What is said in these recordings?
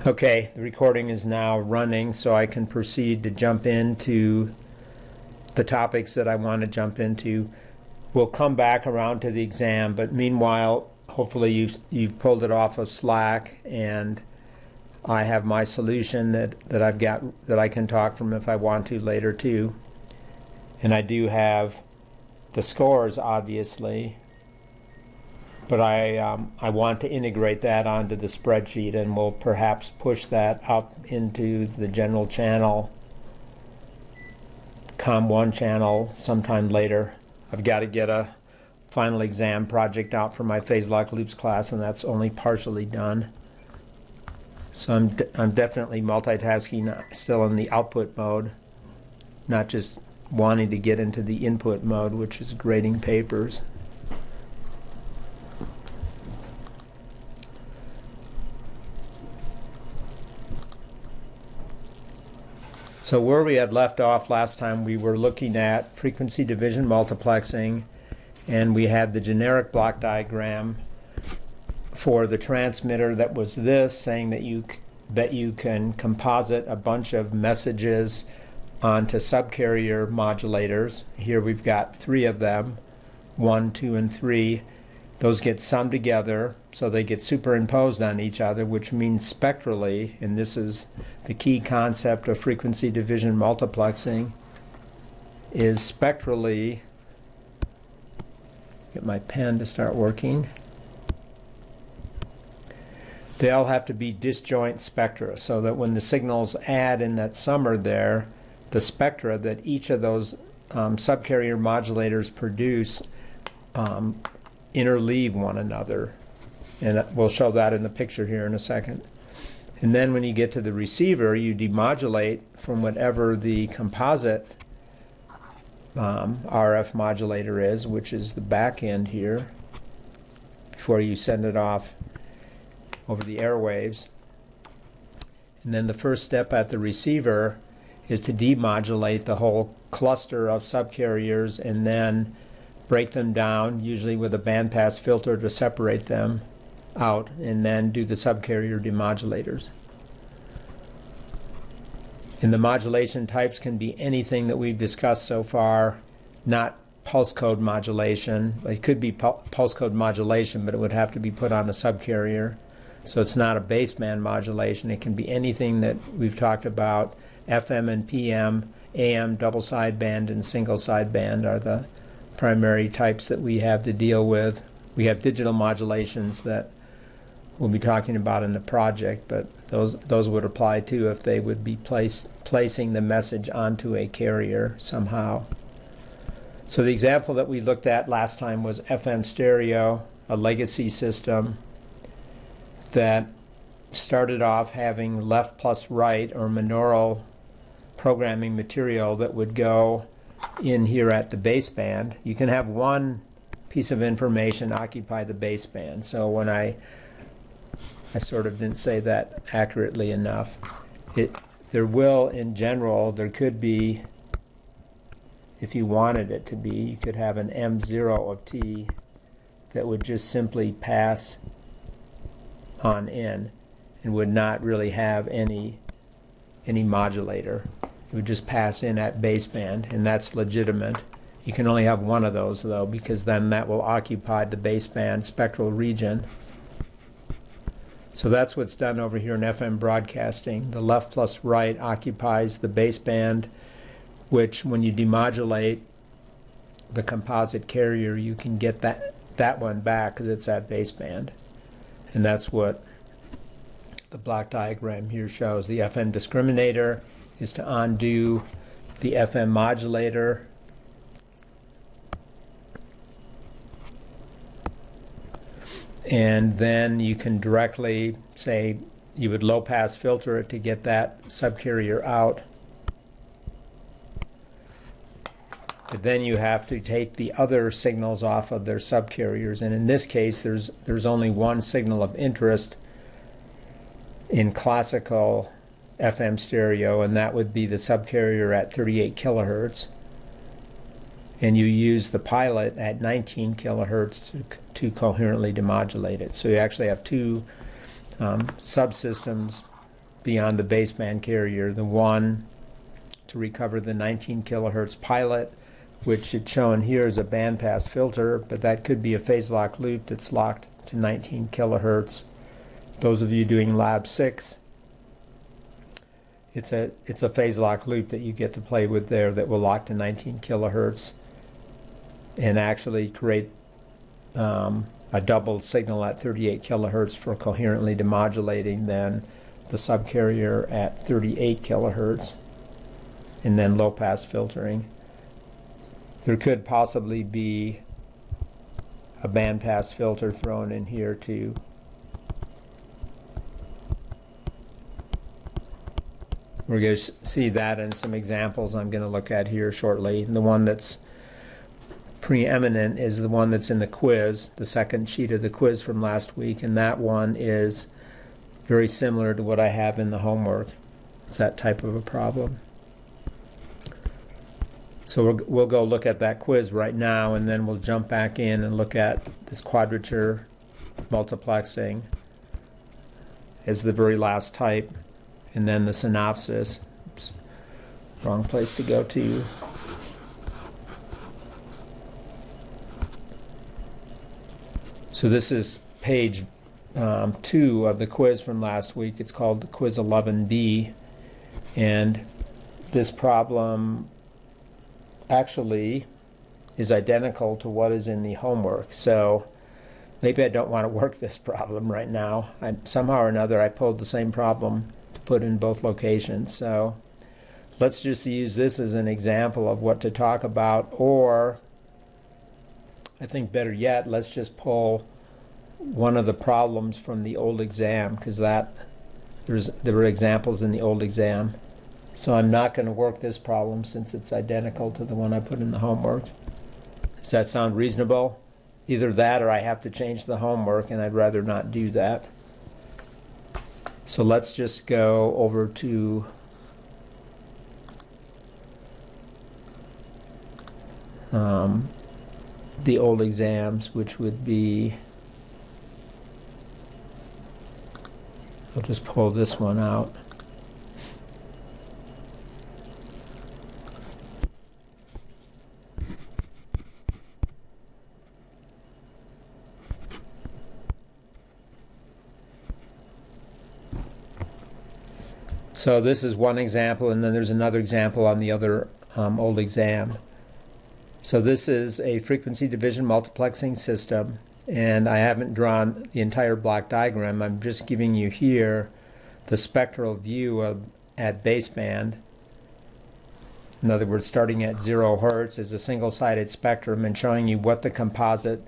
Okay, the recording is now running, so I can proceed to jump into the topics that I want to jump into. We'll come back around to the exam, but meanwhile, hopefully you've pulled it off of Slack, and I have my solution that I've got that I can talk from if I want to later too. And I do have the scores, obviously, but I want to integrate that onto the spreadsheet, and we'll perhaps push that up into the general channel, Com1 channel sometime later. I've got to get a final exam project out for my phase lock loops class, and that's only partially done. So I'm definitely multitasking, still in the output mode, not just wanting to get into the input mode, which is grading papers. So where we had left off last time, we were looking at frequency division multiplexing, and we had the generic block diagram for the transmitter that was this, saying that you can composite a bunch of messages onto subcarrier modulators. Here we've got 3 of them, 1, 2, and 3. Those get summed together, so they get superimposed on each other, which means spectrally, and this is the key concept of frequency division multiplexing, is spectrally, get my pen to start working, they all have to be disjoint spectra, so that when the signals add in that summer there, the spectra that each of those subcarrier modulators produce interleave one another. And we'll show that in the picture here in a second. And then when you get to the receiver, you demodulate from whatever the composite RF modulator is, which is the back end here, before you send it off over the airwaves. And then the first step at the receiver is to demodulate the whole cluster of subcarriers and then break them down, usually with a bandpass filter to separate them out, and then do the subcarrier demodulators. And the modulation types can be anything that we've discussed so far, not pulse code modulation. It could be pulse code modulation, but it would have to be put on a subcarrier. So it's not a baseband modulation. It can be anything that we've talked about. FM and PM, AM, double sideband, and single sideband are the primary types that we have to deal with. We have digital modulations that we'll be talking about in the project, but those would apply too if they would be placing the message onto a carrier somehow. So the example that we looked at last time was FM stereo, a legacy system that started off having left plus right or monaural programming material that would go in here at the baseband. You can have one piece of information occupy the baseband. So when I sort of didn't say that accurately enough. There will, in general, there could be, if you wanted it to be, you could have an M0 of T that would just simply pass on in and would not really have any modulator. It would just pass in at baseband, and that's legitimate. You can only have one of those, though, because then that will occupy the baseband spectral region. So that's what's done over here in FM broadcasting. The left plus right occupies the baseband, which when you demodulate the composite carrier, you can get that one back because it's at baseband. And that's what the block diagram here shows. The FM discriminator is to undo the FM modulator. And then you can directly say you would low pass filter it to get that subcarrier out. But then you have to take the other signals off of their subcarriers. And in this case, there's only one signal of interest in classical FM stereo, and that would be the subcarrier at 38 kilohertz. And you use the pilot at 19 kilohertz to coherently demodulate it. So you actually have two subsystems beyond the baseband carrier. The one to recover the 19 kilohertz pilot, which is shown here as a bandpass filter, but that could be a phase lock loop that's locked to 19 kilohertz. Those of you doing Lab 6, it's a phase lock loop that you get to play with there that will lock to 19 kilohertz and actually create a double signal at 38 kilohertz for coherently demodulating then the subcarrier at 38 kilohertz and then low pass filtering. There could possibly be a bandpass filter thrown in here too. We're going to see that in some examples I'm going to look at here shortly. And the one that's preeminent is the one that's in the quiz, the second sheet of the quiz from last week, and that one is very similar to what I have in the homework. It's that type of a problem. So we'll go look at that quiz right now, and then we'll jump back in and look at this quadrature multiplexing as the very last type, and then the synopsis. Oops, wrong place to go to. So this is page 2 of the quiz from last week. It's called Quiz 11B, and this problem actually is identical to what is in the homework. So maybe I don't want to work this problem right now. Somehow or another I pulled the same problem to put in both locations. So let's just use this as an example of what to talk about, or I think better yet, let's just pull one of the problems from the old exam, because there were examples in the old exam. So I'm not going to work this problem since it's identical to the one I put in the homework. Does that sound reasonable? Either that or I have to change the homework, and I'd rather not do that. So let's just go over to the old exams, which would be, I'll just pull this one out. So this is one example, and then there's another example on the other old exam. So this is a frequency division multiplexing system, and I haven't drawn the entire block diagram. I'm just giving you here the spectral view at baseband. In other words, starting at 0 hertz is a single-sided spectrum and showing you what the composite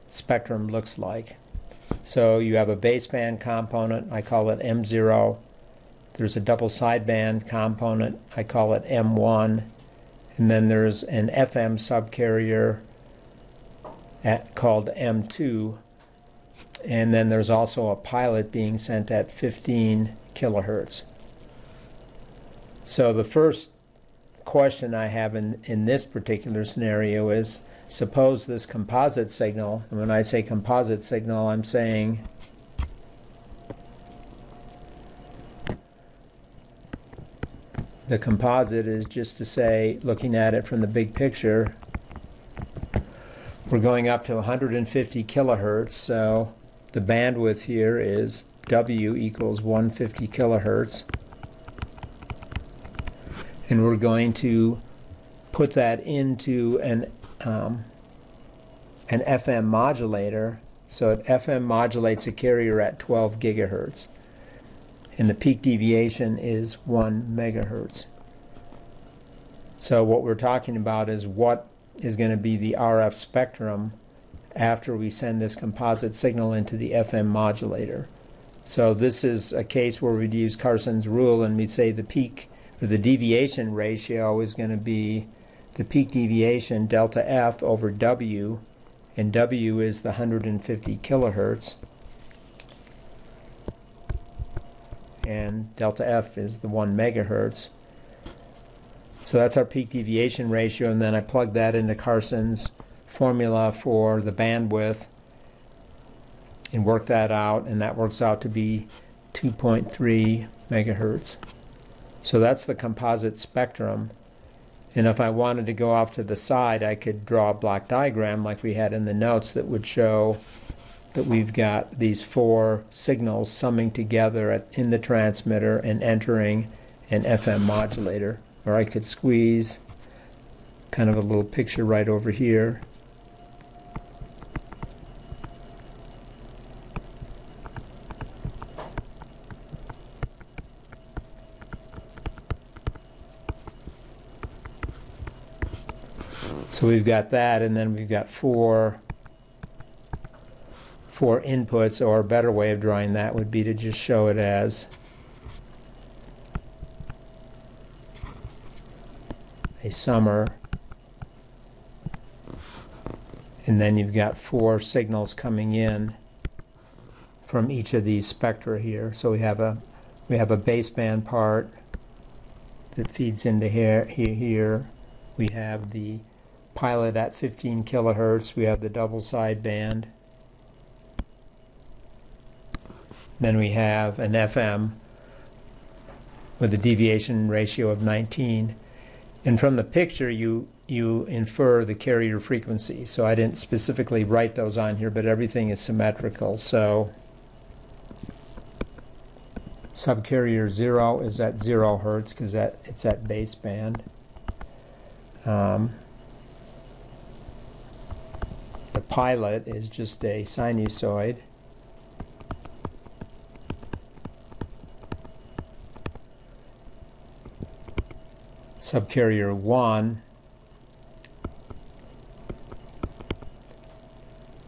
spectrum looks like. So you have a baseband component, I call it M0. There's a double sideband component, I call it M1, and then there's an FM subcarrier called M2, and then there's also a pilot being sent at 15 kilohertz. So the first question I have in this particular scenario is, suppose this composite signal, and when I say composite signal, I'm saying the composite is just to say, looking at it from the big picture, we're going up to 150 kilohertz, so the bandwidth here is W equals 150 kilohertz. And we're going to put that into an FM modulator, so it FM modulates a carrier at 12 gigahertz. And the peak deviation is 1 megahertz. So what we're talking about is what is going to be the RF spectrum after we send this composite signal into the FM modulator. So this is a case where we'd use Carson's rule, and we'd say the peak or the deviation ratio is going to be the peak deviation delta F over W, and W is the 150 kilohertz. And delta F is the 1 megahertz. So that's our peak deviation ratio, and then I plug that into Carson's formula for the bandwidth and work that out, and that works out to be 2.3 megahertz. So that's the composite spectrum. And if I wanted to go off to the side, I could draw a block diagram like we had in the notes that would show that we've got these 4 signals summing together in the transmitter and entering an FM modulator. Or I could squeeze kind of a little picture right over here. So we've got that, and then we've got four inputs, or a better way of drawing that would be to just show it as a summer, and then you've got 4 signals coming in from each of these spectra here. So we have a baseband part that feeds into here. We have the pilot at 15 kilohertz. We have the double sideband. Then we have an FM with a deviation ratio of 19. And from the picture, you infer the carrier frequency. So I didn't specifically write those on here, but everything is symmetrical. So subcarrier 0 is at 0 hertz because it's at baseband. The pilot is just a sinusoid. Subcarrier 1,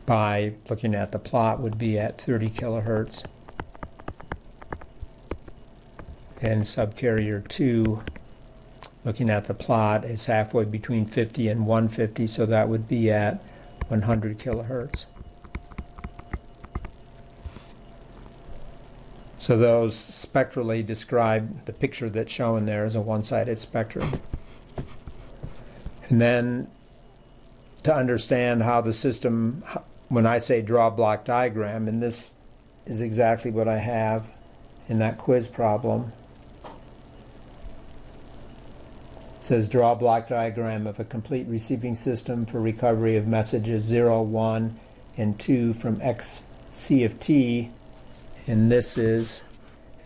by looking at the plot, would be at 30 kilohertz. And subcarrier 2, looking at the plot, is halfway between 50 and 150, so that would be at 100 kilohertz. So those spectrally describe the picture that's shown there as a one-sided spectrum. And then to understand how the system, when I say draw a block diagram, and this is exactly what I have in that quiz problem. It says draw a block diagram of a complete receiving system for recovery of messages 0, 1, and 2 from X C of T. And this is,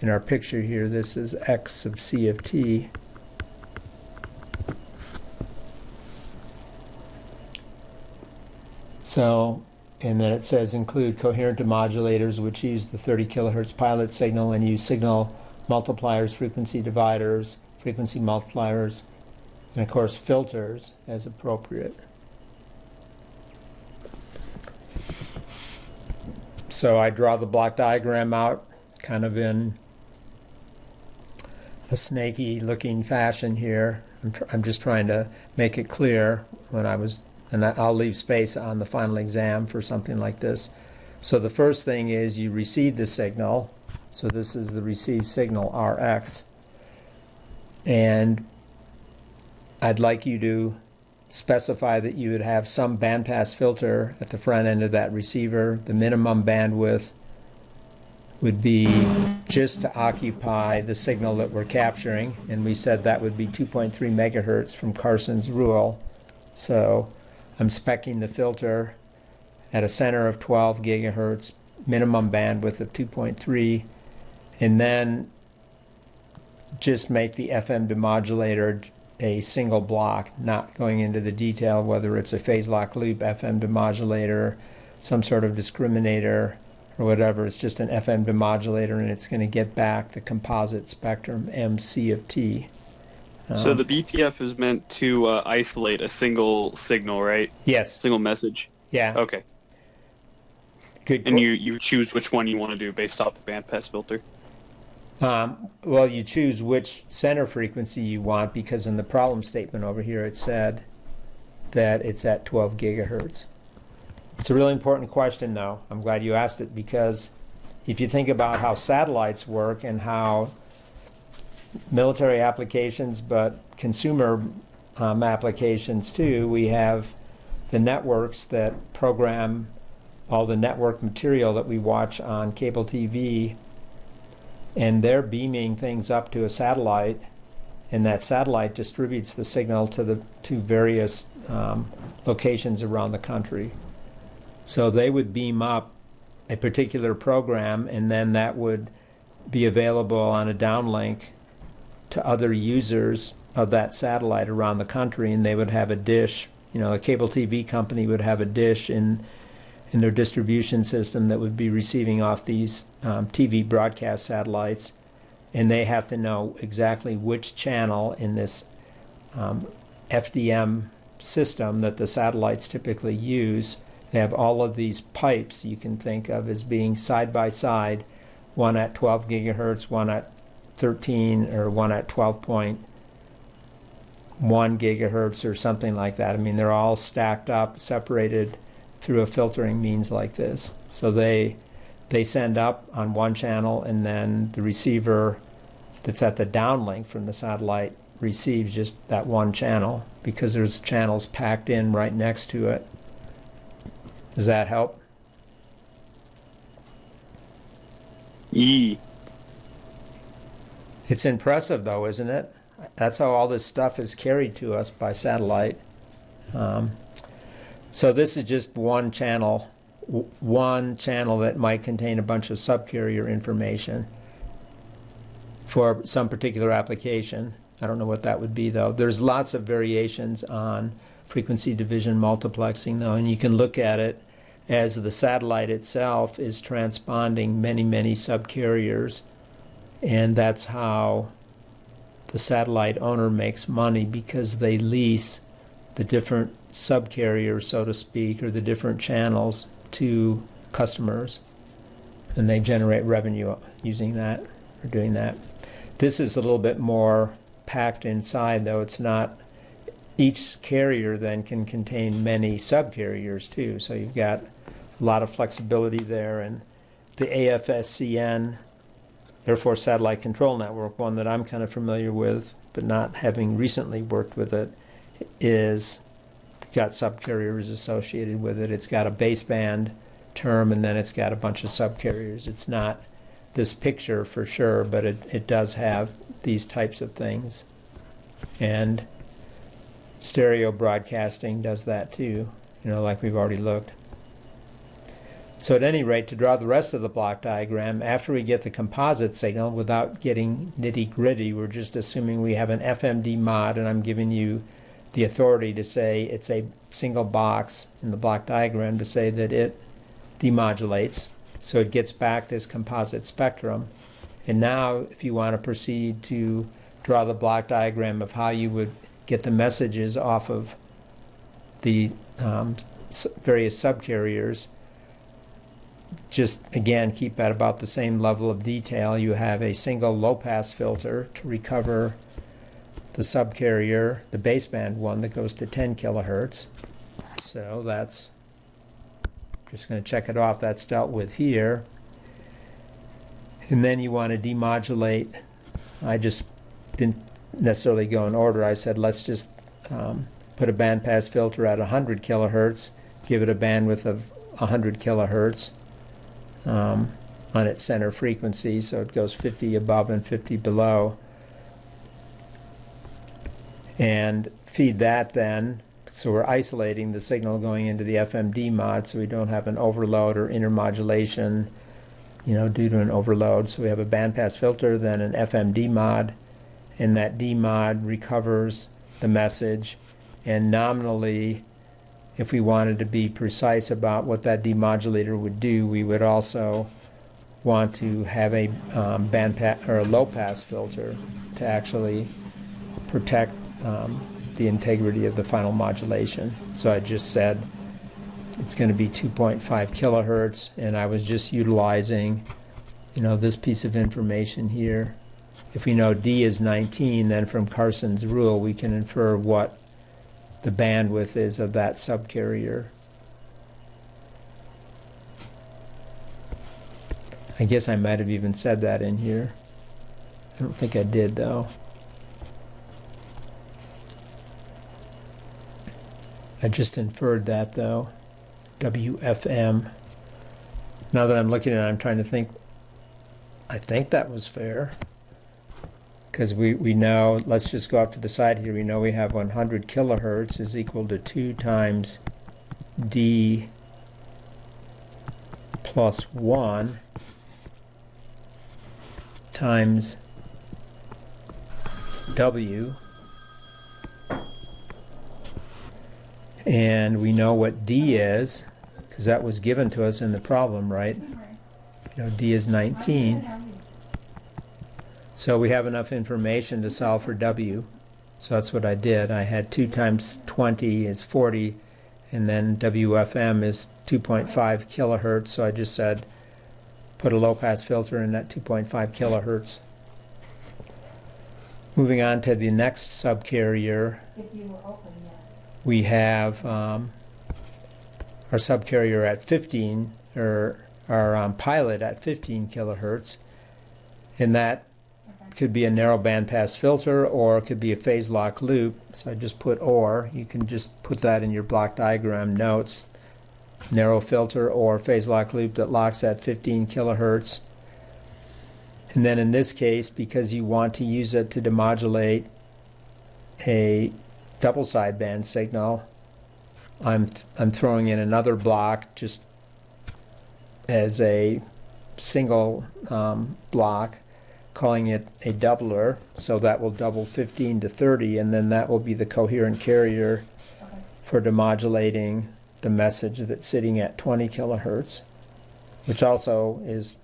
in our picture here, this is X sub C of T. So, and then it says include coherent demodulators which use the 30 kilohertz pilot signal and use signal multipliers, frequency dividers, frequency multipliers, and of course filters as appropriate. So I draw the block diagram out kind of in a snaky looking fashion here. I'm just trying to make it clear when and I'll leave space on the final exam for something like this. So the first thing is you receive the signal. So this is the received signal, Rx. And I'd like you to specify that you would have some bandpass filter at the front end of that receiver. The minimum bandwidth would be just to occupy the signal that we're capturing, and we said that would be 2.3 megahertz from Carson's rule. So I'm speccing the filter at a center of 12 gigahertz, minimum bandwidth of 2.3, and then just make the FM demodulator a single block, not going into the detail whether it's a phase lock loop FM demodulator, some sort of discriminator, or whatever. It's just an FM demodulator, and it's going to get back the composite spectrum MC of T. So the BPF is meant to isolate a single signal, right? Yes. Single message. Yeah. Okay. Good. And you choose which one you want to do based off the bandpass filter. Well, you choose which center frequency you want, because in the problem statement over here it said that it's at 12 gigahertz. It's a really important question, though. I'm glad you asked it, because if you think about how satellites work and how military applications, but consumer applications too, we have the networks that program all the network material that we watch on cable TV and they're beaming things up to a satellite, and that satellite distributes the signal to various locations around the country. So they would beam up a particular program, and then that would be available on a downlink to other users of that satellite around the country, and they would have a dish. A cable TV company would have a dish in their distribution system that would be receiving off these TV broadcast satellites, and they have to know exactly which channel in this FDM system that the satellites typically use. They have all of these pipes you can think of as being side by side, one at 12 gigahertz, one at 13, or one at 12.1 gigahertz or something like that. I mean, they're all stacked up, separated through a filtering means like this. So they send up on one channel, and then the receiver that's at the downlink from the satellite receives just that one channel, because there's channels packed in right next to it. Does that help? Yee. It's impressive, though, isn't it? That's how all this stuff is carried to us by satellite. So this is just one channel that might contain a bunch of subcarrier information for some particular application. I don't know what that would be, though. There's lots of variations on frequency division multiplexing, though, and you can look at it as the satellite itself is transponding many, many subcarriers, and that's how the satellite owner makes money, because they lease the different subcarriers, so to speak, or the different channels to customers, and they generate revenue using that or doing that. This is a little bit more packed inside, though. It's not. Each carrier then can contain many subcarriers too, so you've got a lot of flexibility there. And the AFSCN, Air Force Satellite Control Network, one that I'm kind of familiar with, but not having recently worked with it, is got subcarriers associated with it. It's got a baseband term, and then it's got a bunch of subcarriers. It's not this picture for sure, but it does have these types of things. And stereo broadcasting does that too, like we've already looked. So at any rate, to draw the rest of the block diagram, after we get the composite signal, without getting nitty-gritty, we're just assuming we have an FMD mod, and I'm giving you the authority to say it's a single box in the block diagram to say that it demodulates. So it gets back this composite spectrum. And now, if you want to proceed to draw the block diagram of how you would get the messages off of the various subcarriers, just again keep at about the same level of detail. You have a single low-pass filter to recover the subcarrier, the baseband one that goes to 10 kilohertz. So that's just going to check it off. That's dealt with here. And then you want to demodulate. I just didn't necessarily go in order. I said let's just put a bandpass filter at 100 kilohertz, give it a bandwidth of 100 kilohertz on its center frequency, so it goes 50 above and 50 below, and feed that then. So we're isolating the signal going into the FMD mod, so we don't have an overload or intermodulation, due to an overload. So we have a bandpass filter, then an FMD mod, and that D mod recovers the message. And nominally, if we wanted to be precise about what that demodulator would do, we would also want to have a bandpass or a low-pass filter to actually protect the integrity of the final modulation. So I just said it's going to be 2.5 kilohertz, and I was just utilizing, this piece of information here. If we know D is 19, then from Carson's rule, we can infer what the bandwidth is of that subcarrier. I guess I might have even said that in here. I don't think I did, though. I just inferred that, though. WFM. Now that I'm looking at it, I'm trying to think I think that was fair. Because we know, let's just go up to the side here, we know we have 100 kilohertz is equal to 2 times D plus 1 times W. And we know what D is, because that was given to us in the problem, right? You know, D is 19. So we have enough information to solve for W. So that's what I did. I had 2 times 20 is 40, and then WFM is 2.5 kilohertz. So I just said, put a low-pass filter in at 2.5 kilohertz. Moving on to the next subcarrier, we have our subcarrier at 15, or our pilot at 15 kilohertz, and that could be a narrow bandpass filter, or it could be a phase lock loop. So I just put or. You can just put that in your block diagram notes. Narrow filter or phase lock loop that locks at 15 kilohertz. And then in this case, because you want to use it to demodulate a double sideband signal, I'm throwing in another block just as a single block, calling it a doubler, so that will double 15 to 30, and then that will be the coherent carrier for demodulating the message that's sitting at 20 kilohertz, which also is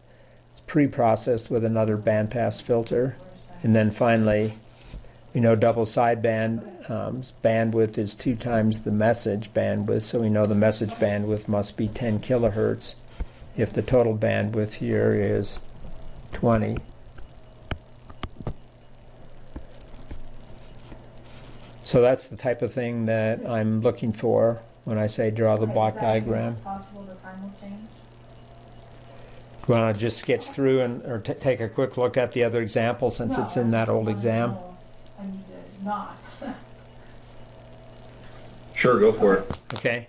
pre-processed with another bandpass filter. And then finally, we know double sideband bandwidth is 2 times the message bandwidth, so we know the message bandwidth must be 10 kilohertz if the total bandwidth here is 20. So that's the type of thing that I'm looking for when I say draw the block diagram. Possible the time will change? You want to just sketch through or take a quick look at the other example since it's in that old exam? I need to not. Sure, go for it. Okay.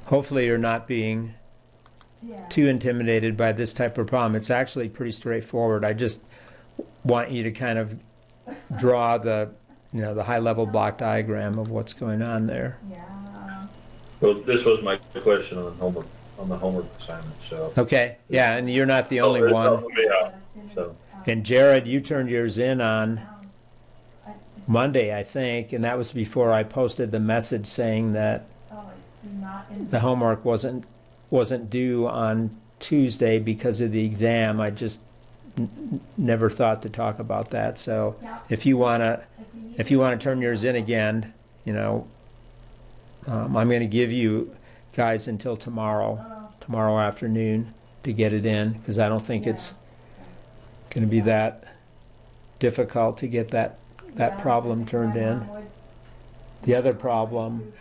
Hopefully you're not being too intimidated by this type of problem. It's actually pretty straightforward. I just want you to kind of draw the high-level block diagram of what's going on there. Yeah. Well, this was my question on the homework assignment, so. Okay, yeah, and you're not the only it's one. helping me out, so. And Jared, you turned yours in on Monday, I think, and that was before I posted the message saying that the homework wasn't due on Tuesday because of the exam. I just never thought to talk about that. So if you wanna turn yours in again, I'm going to give you guys until tomorrow afternoon to get it in, because I don't think it's going to be that difficult to get that problem turned in. The other problem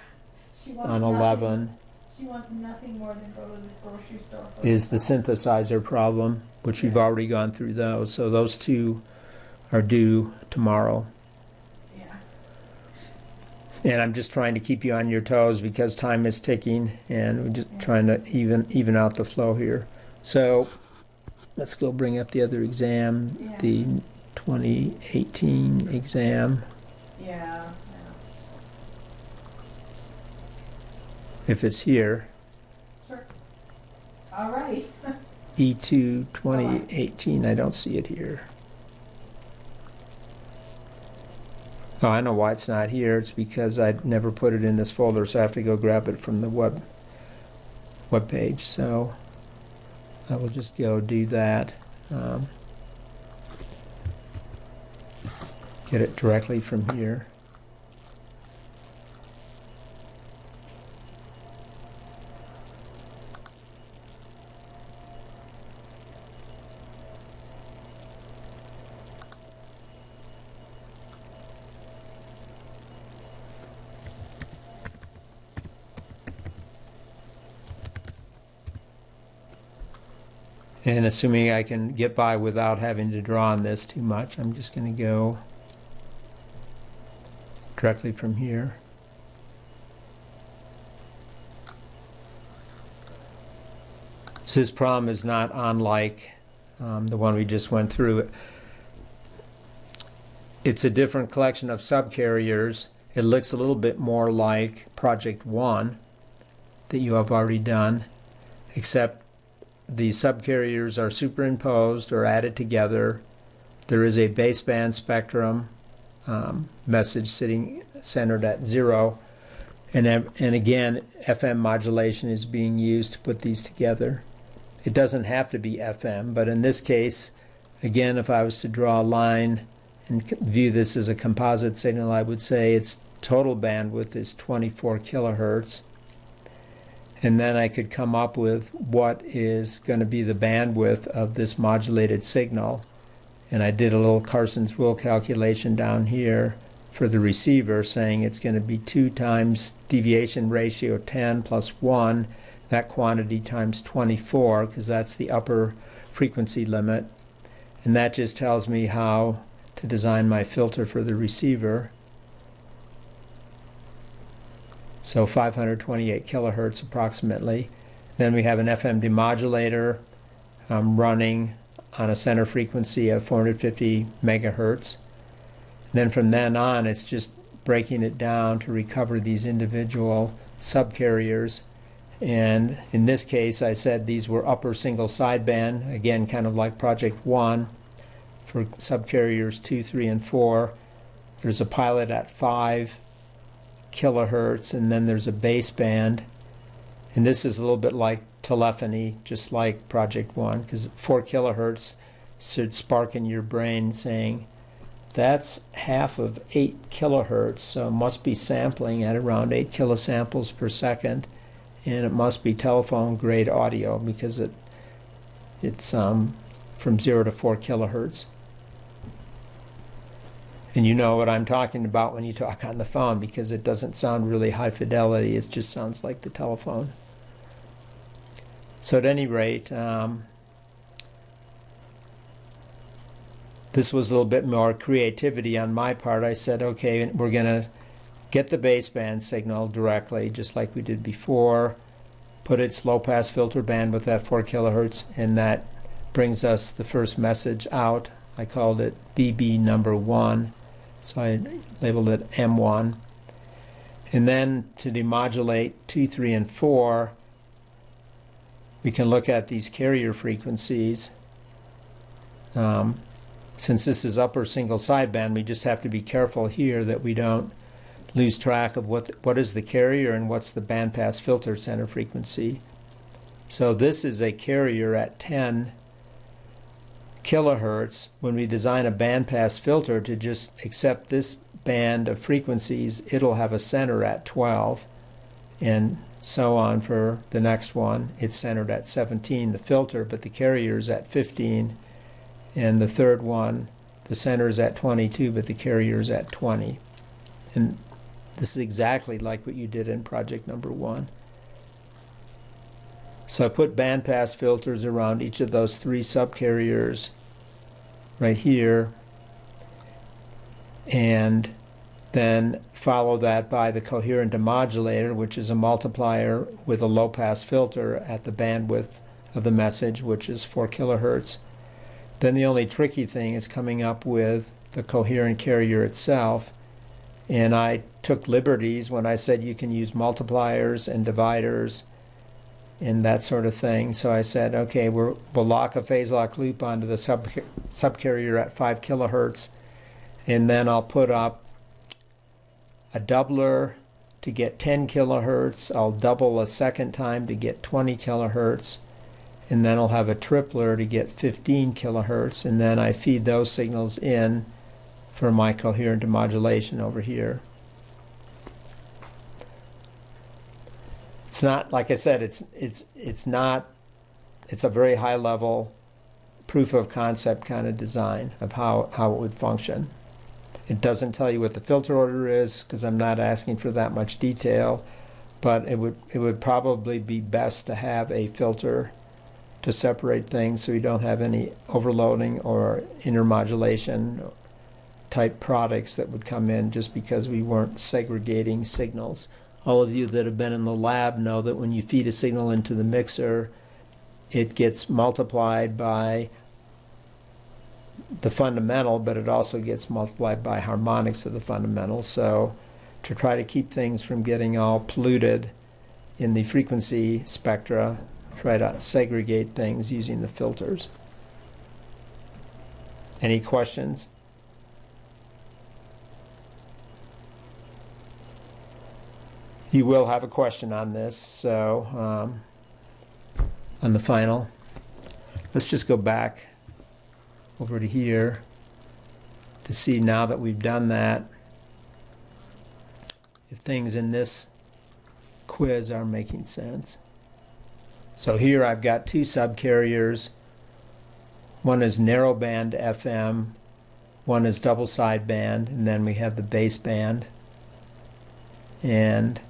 on 11 She wants nothing more than go to the grocery store. is the synthesizer problem, which we've already gone through those. So those two are due tomorrow. Yeah. And I'm just trying to keep you on your toes because time is ticking, and we're just trying to even out the flow here. So let's go bring up the other exam, the 2018 exam. Yeah. If it's here, Sure. All right. E2 2018, I don't see it here. Oh, I know why it's not here. It's because I never put it in this folder, so I have to go grab it from the web page. So I will just go do that. Get it directly from here. And assuming I can get by without having to draw on this too much, I'm just going to go directly from here. So this problem is not unlike the one we just went through. It's a different collection of subcarriers. It looks a little bit more like Project 1 that you have already done, except the subcarriers are superimposed or added together. There is a baseband spectrum message sitting centered at 0, and again, FM modulation is being used to put these together. It doesn't have to be FM, but in this case, again, if I was to draw a line and view this as a composite signal, I would say its total bandwidth is 24 kilohertz. And then I could come up with what is going to be the bandwidth of this modulated signal. And I did a little Carson's rule calculation down here for the receiver, saying it's going to be 2 times deviation ratio 10 plus 1, that quantity times 24, because that's the upper frequency limit. And that just tells me how to design my filter for the receiver. So 528 kilohertz approximately. Then we have an FM demodulator running on a center frequency of 450 megahertz. Then from then on, it's just breaking it down to recover these individual subcarriers. And in this case, I said these were upper single sideband, again, kind of like Project 1 for subcarriers 2, 3, and 4. There's a pilot at 5 kilohertz, and then there's a baseband. And this is a little bit like telephony, just like Project 1, because 4 kilohertz should spark in your brain saying, that's half of 8 kilohertz, so it must be sampling at around 8 kilosamples per second, and it must be telephone grade audio because it's from 0 to 4 kilohertz. And you know what I'm talking about when you talk on the phone, because it doesn't sound really high fidelity, it just sounds like the telephone. So at any rate, this was a little bit more creativity on my part. I said, okay, we're going to get the baseband signal directly, just like we did before, put its low-pass filter bandwidth at 4 kilohertz, and that brings us the first message out. I called it BB number 1, so I labeled it M1. And then to demodulate 2, 3, and 4, we can look at these carrier frequencies. Since this is upper single sideband, we just have to be careful here that we don't lose track of what is the carrier and what's the bandpass filter center frequency. So this is a carrier at 10 kilohertz. When we design a bandpass filter to just accept this band of frequencies, it'll have a center at 12, and so on for the next one. It's centered at 17, the filter, but the carrier's at 15. And the third one, the center's at 22, but the carrier's at 20. And this is exactly like what you did in project number 1. So I put bandpass filters around each of those 3 subcarriers right here, and then follow that by the coherent demodulator, which is a multiplier with a low-pass filter at the bandwidth of the message, which is 4 kilohertz. Then the only tricky thing is coming up with the coherent carrier itself. And I took liberties when I said you can use multipliers and dividers and that sort of thing. So I said, okay, we'll lock a phase lock loop onto the subcarrier at 5 kilohertz, and then I'll put up a doubler to get 10 kilohertz. I'll double a second time to get 20 kilohertz. And then I'll have a tripler to get 15 kilohertz, and then I feed those signals in for my coherent demodulation over here. It's not, like I said, it's a very high level proof of concept kind of design of how it would function. It doesn't tell you what the filter order is because I'm not asking for that much detail, but it would probably be best to have a filter to separate things so you don't have any overloading or intermodulation type products that would come in just because we weren't segregating signals. All of you that have been in the lab know that when you feed a signal into the mixer, it gets multiplied by the fundamental, but it also gets multiplied by harmonics of the fundamental. So to try to keep things from getting all polluted in the frequency spectra, try to segregate things using the filters. Any questions? You will have a question on this, so on the final. Let's just go back over to here to see, now that we've done that, if things in this quiz are making sense. So here I've got two subcarriers. One is narrowband FM, one is double sideband, and then we have the baseband. And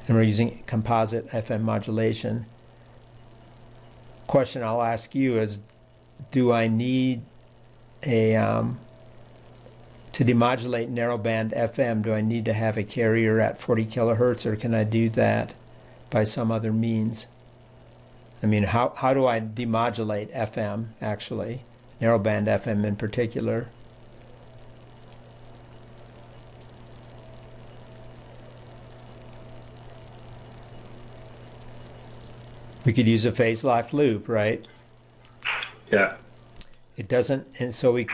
we're using composite FM modulation. Question I'll ask you is, do I need a to demodulate narrowband FM, do I need to have a carrier at 40 kilohertz, or can I do that by some other means? I mean, how do I demodulate FM, actually, narrowband FM in particular? We could use a phase-locked loop, right? Yeah. It doesn't, and so we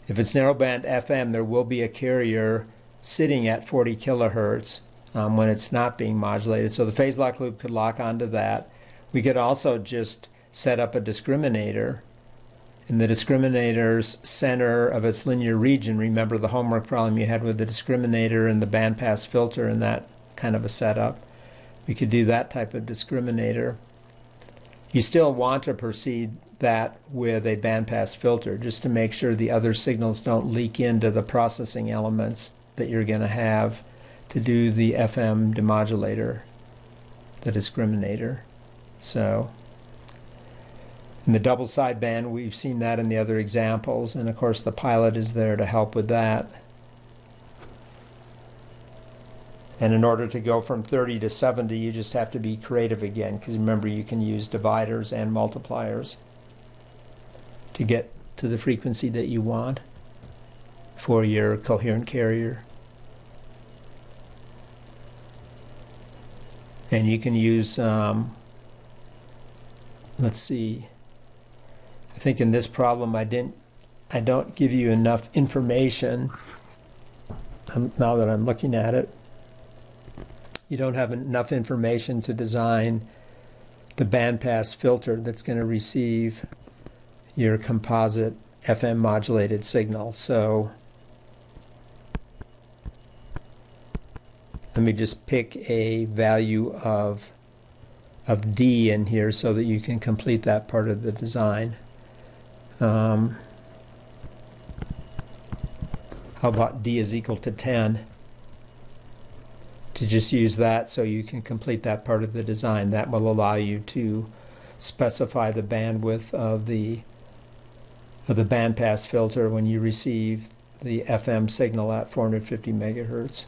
if it's narrowband FM, there will be a carrier sitting at 40 kilohertz when it's not being modulated. So the phase-locked loop could lock onto that. We could also just set up a discriminator. In the discriminator's center of its linear region, remember the homework problem you had with the discriminator and the bandpass filter and that kind of a setup. We could do that type of discriminator. You still want to proceed that with a bandpass filter, just to make sure the other signals don't leak into the processing elements that you're going to have to do the FM demodulator, the discriminator. So in the double sideband, we've seen that in the other examples, and of course the pilot is there to help with that. And in order to go from 30 to 70, you just have to be creative again, because remember, you can use dividers and multipliers to get to the frequency that you want for your coherent carrier. And you can use, let's see, I think in this problem I don't give you enough information. Now that I'm looking at it, you don't have enough information to design the bandpass filter that's going to receive your composite FM modulated signal. So let me just pick a value of D in here so that you can complete that part of the design. How about D is equal to 10? To just use that so you can complete that part of the design. That will allow you to specify the bandwidth of the bandpass filter when you receive the FM signal at 450 megahertz.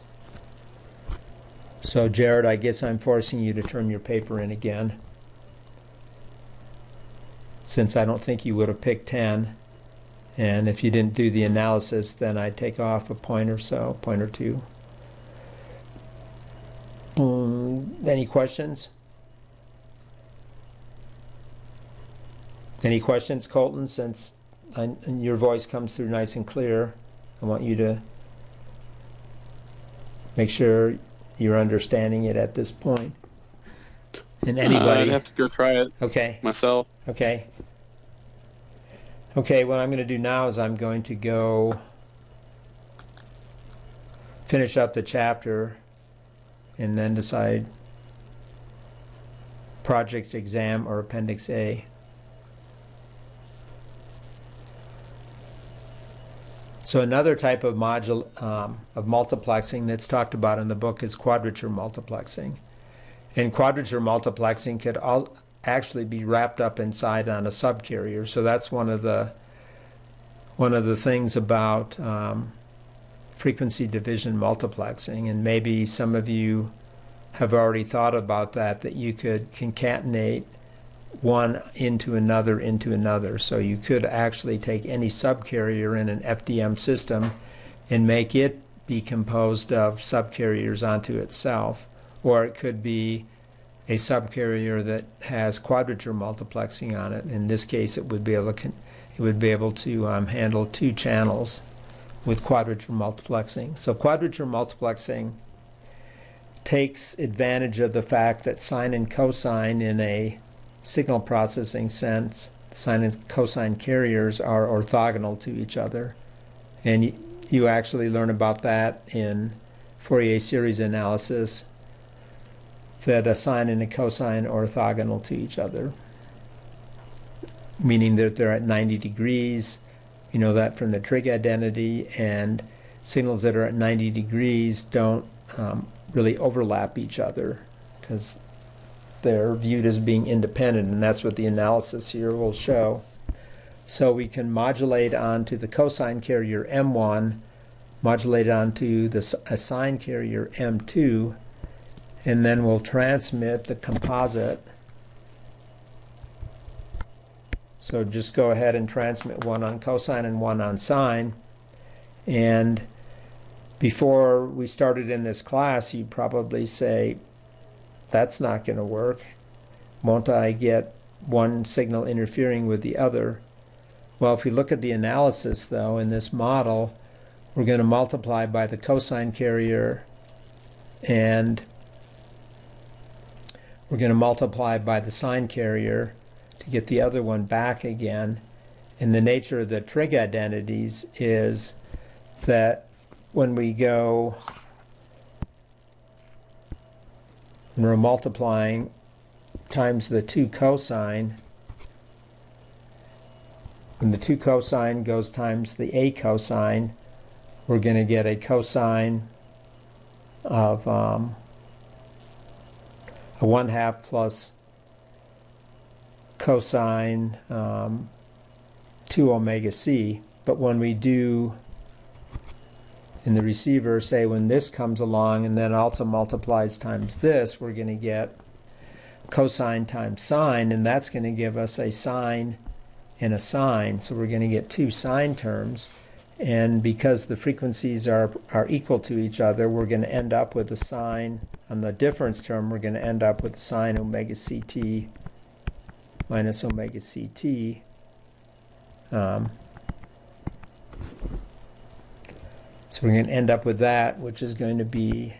So Jared, I guess I'm forcing you to turn your paper in again, since I don't think you would have picked 10. And if you didn't do the analysis, then I'd take off a point or so, point or two. Any questions? Any questions, Colton? Since your voice comes through nice and clear, I want you to make sure you're understanding it at this point. And anybody, I'd have to go try it okay, myself. okay. Okay, what I'm going to do now is I'm going to go finish up the chapter and then decide project exam or appendix A. So another type of multiplexing that's talked about in the book is quadrature multiplexing. And quadrature multiplexing could actually be wrapped up inside on a subcarrier. So that's one of the things about frequency division multiplexing. And maybe some of you have already thought about that you could concatenate one into another. So you could actually take any subcarrier in an FDM system and make it be composed of subcarriers onto itself. Or it could be a subcarrier that has quadrature multiplexing on it. In this case, it would be able to handle 2 channels with quadrature multiplexing. So quadrature multiplexing takes advantage of the fact that sine and cosine in a signal processing sense, sine and cosine carriers are orthogonal to each other. And you actually learn about that in Fourier series analysis, that a sine and a cosine are orthogonal to each other, meaning that they're at 90 degrees. You know that from the trig identity, and signals that are at 90 degrees don't really overlap each other because they're viewed as being independent, and that's what the analysis here will show. So we can modulate onto the cosine carrier M1, modulate onto a sine carrier M2, and then we'll transmit the composite. So just go ahead and transmit one on cosine and one on sine. And before we started in this class, you'd probably say, that's not going to work. Won't I get one signal interfering with the other? Well, if we look at the analysis, though, in this model, we're going to multiply by the cosine carrier, and we're going to multiply by the sine carrier to get the other one back again. And the nature of the trig identities is that when we're multiplying times the 2 cosine, when the 2 cosine goes times the a cosine, we're going to get a cosine of a 1/2 plus cosine 2 omega c. But when we do in the receiver, say when this comes along and then also multiplies times this, we're going to get cosine times sine, and that's going to give us a sine and a sine. So we're going to get 2 sine terms, and because the frequencies are equal to each other, we're going to end up with a sine. On the difference term, we're going to end up with a sine omega ct minus omega ct. So we're going to end up with that, which is going to be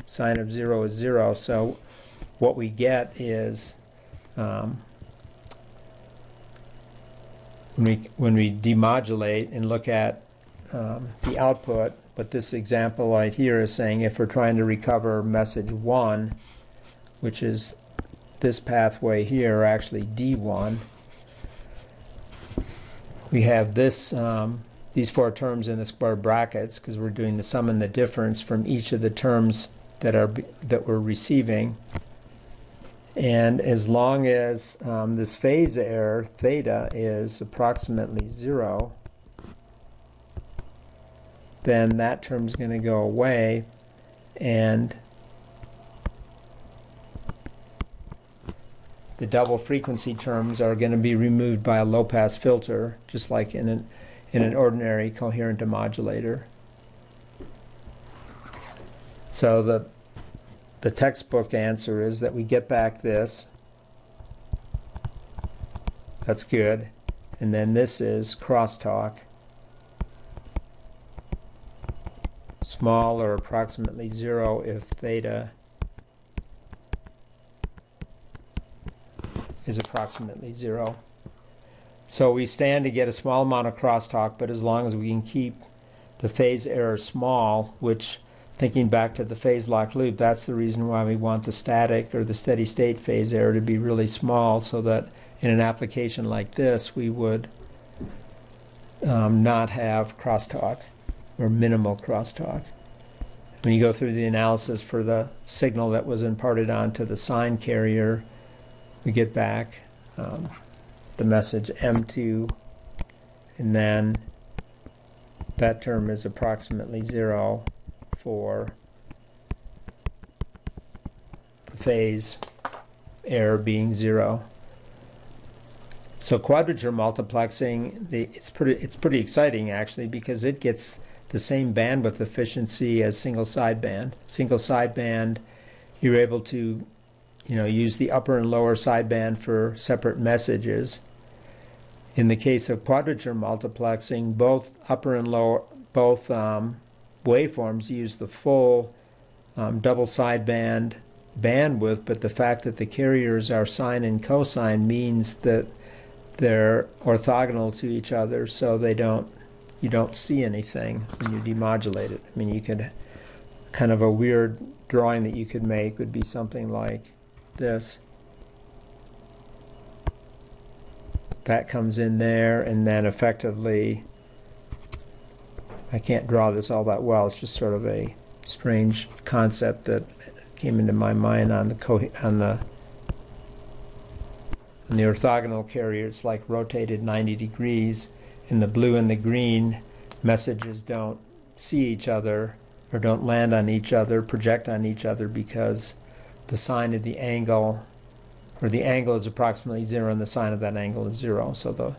sine of 0 is 0. So what we get is when we demodulate and look at the output, but this example right here is saying if we're trying to recover message 1, which is this pathway here, or actually D1, we have this these 4 terms in the square brackets because we're doing the sum and the difference from each of the terms that we're receiving. And as long as this phase error theta is approximately 0, then that term's going to go away, and the double frequency terms are going to be removed by a low-pass filter, just like in an ordinary coherent demodulator. So the textbook answer is that we get back this. That's good. And then this is crosstalk. Small or approximately 0 if theta is approximately 0. So we stand to get a small amount of crosstalk, but as long as we can keep the phase error small, which, thinking back to the phase lock loop, that's the reason why we want the static or the steady state phase error to be really small, so that in an application like this we would not have crosstalk or minimal crosstalk. When you go through the analysis for the signal that was imparted onto the sine carrier, we get back the message M2, and then that term is approximately 0 for phase error being 0. So quadrature multiplexing, it's pretty exciting actually, because it gets the same bandwidth efficiency as single sideband. Single sideband, you're able to, use the upper and lower sideband for separate messages. In the case of quadrature multiplexing, both upper and lower, both waveforms use the full double sideband bandwidth, but the fact that the carriers are sine and cosine means that they're orthogonal to each other, so you don't see anything when you demodulate it. I mean, you could, kind of a weird drawing that you could make would be something like this. That comes in there, and then effectively, I can't draw this all that well. It's just sort of a strange concept that came into my mind on the orthogonal carrier. It's like rotated 90 degrees. In the blue and the green, messages don't see each other or don't land on each other, project on each other, because the sine of the angle, or the angle is approximately 0 and the sine of that angle is 0. So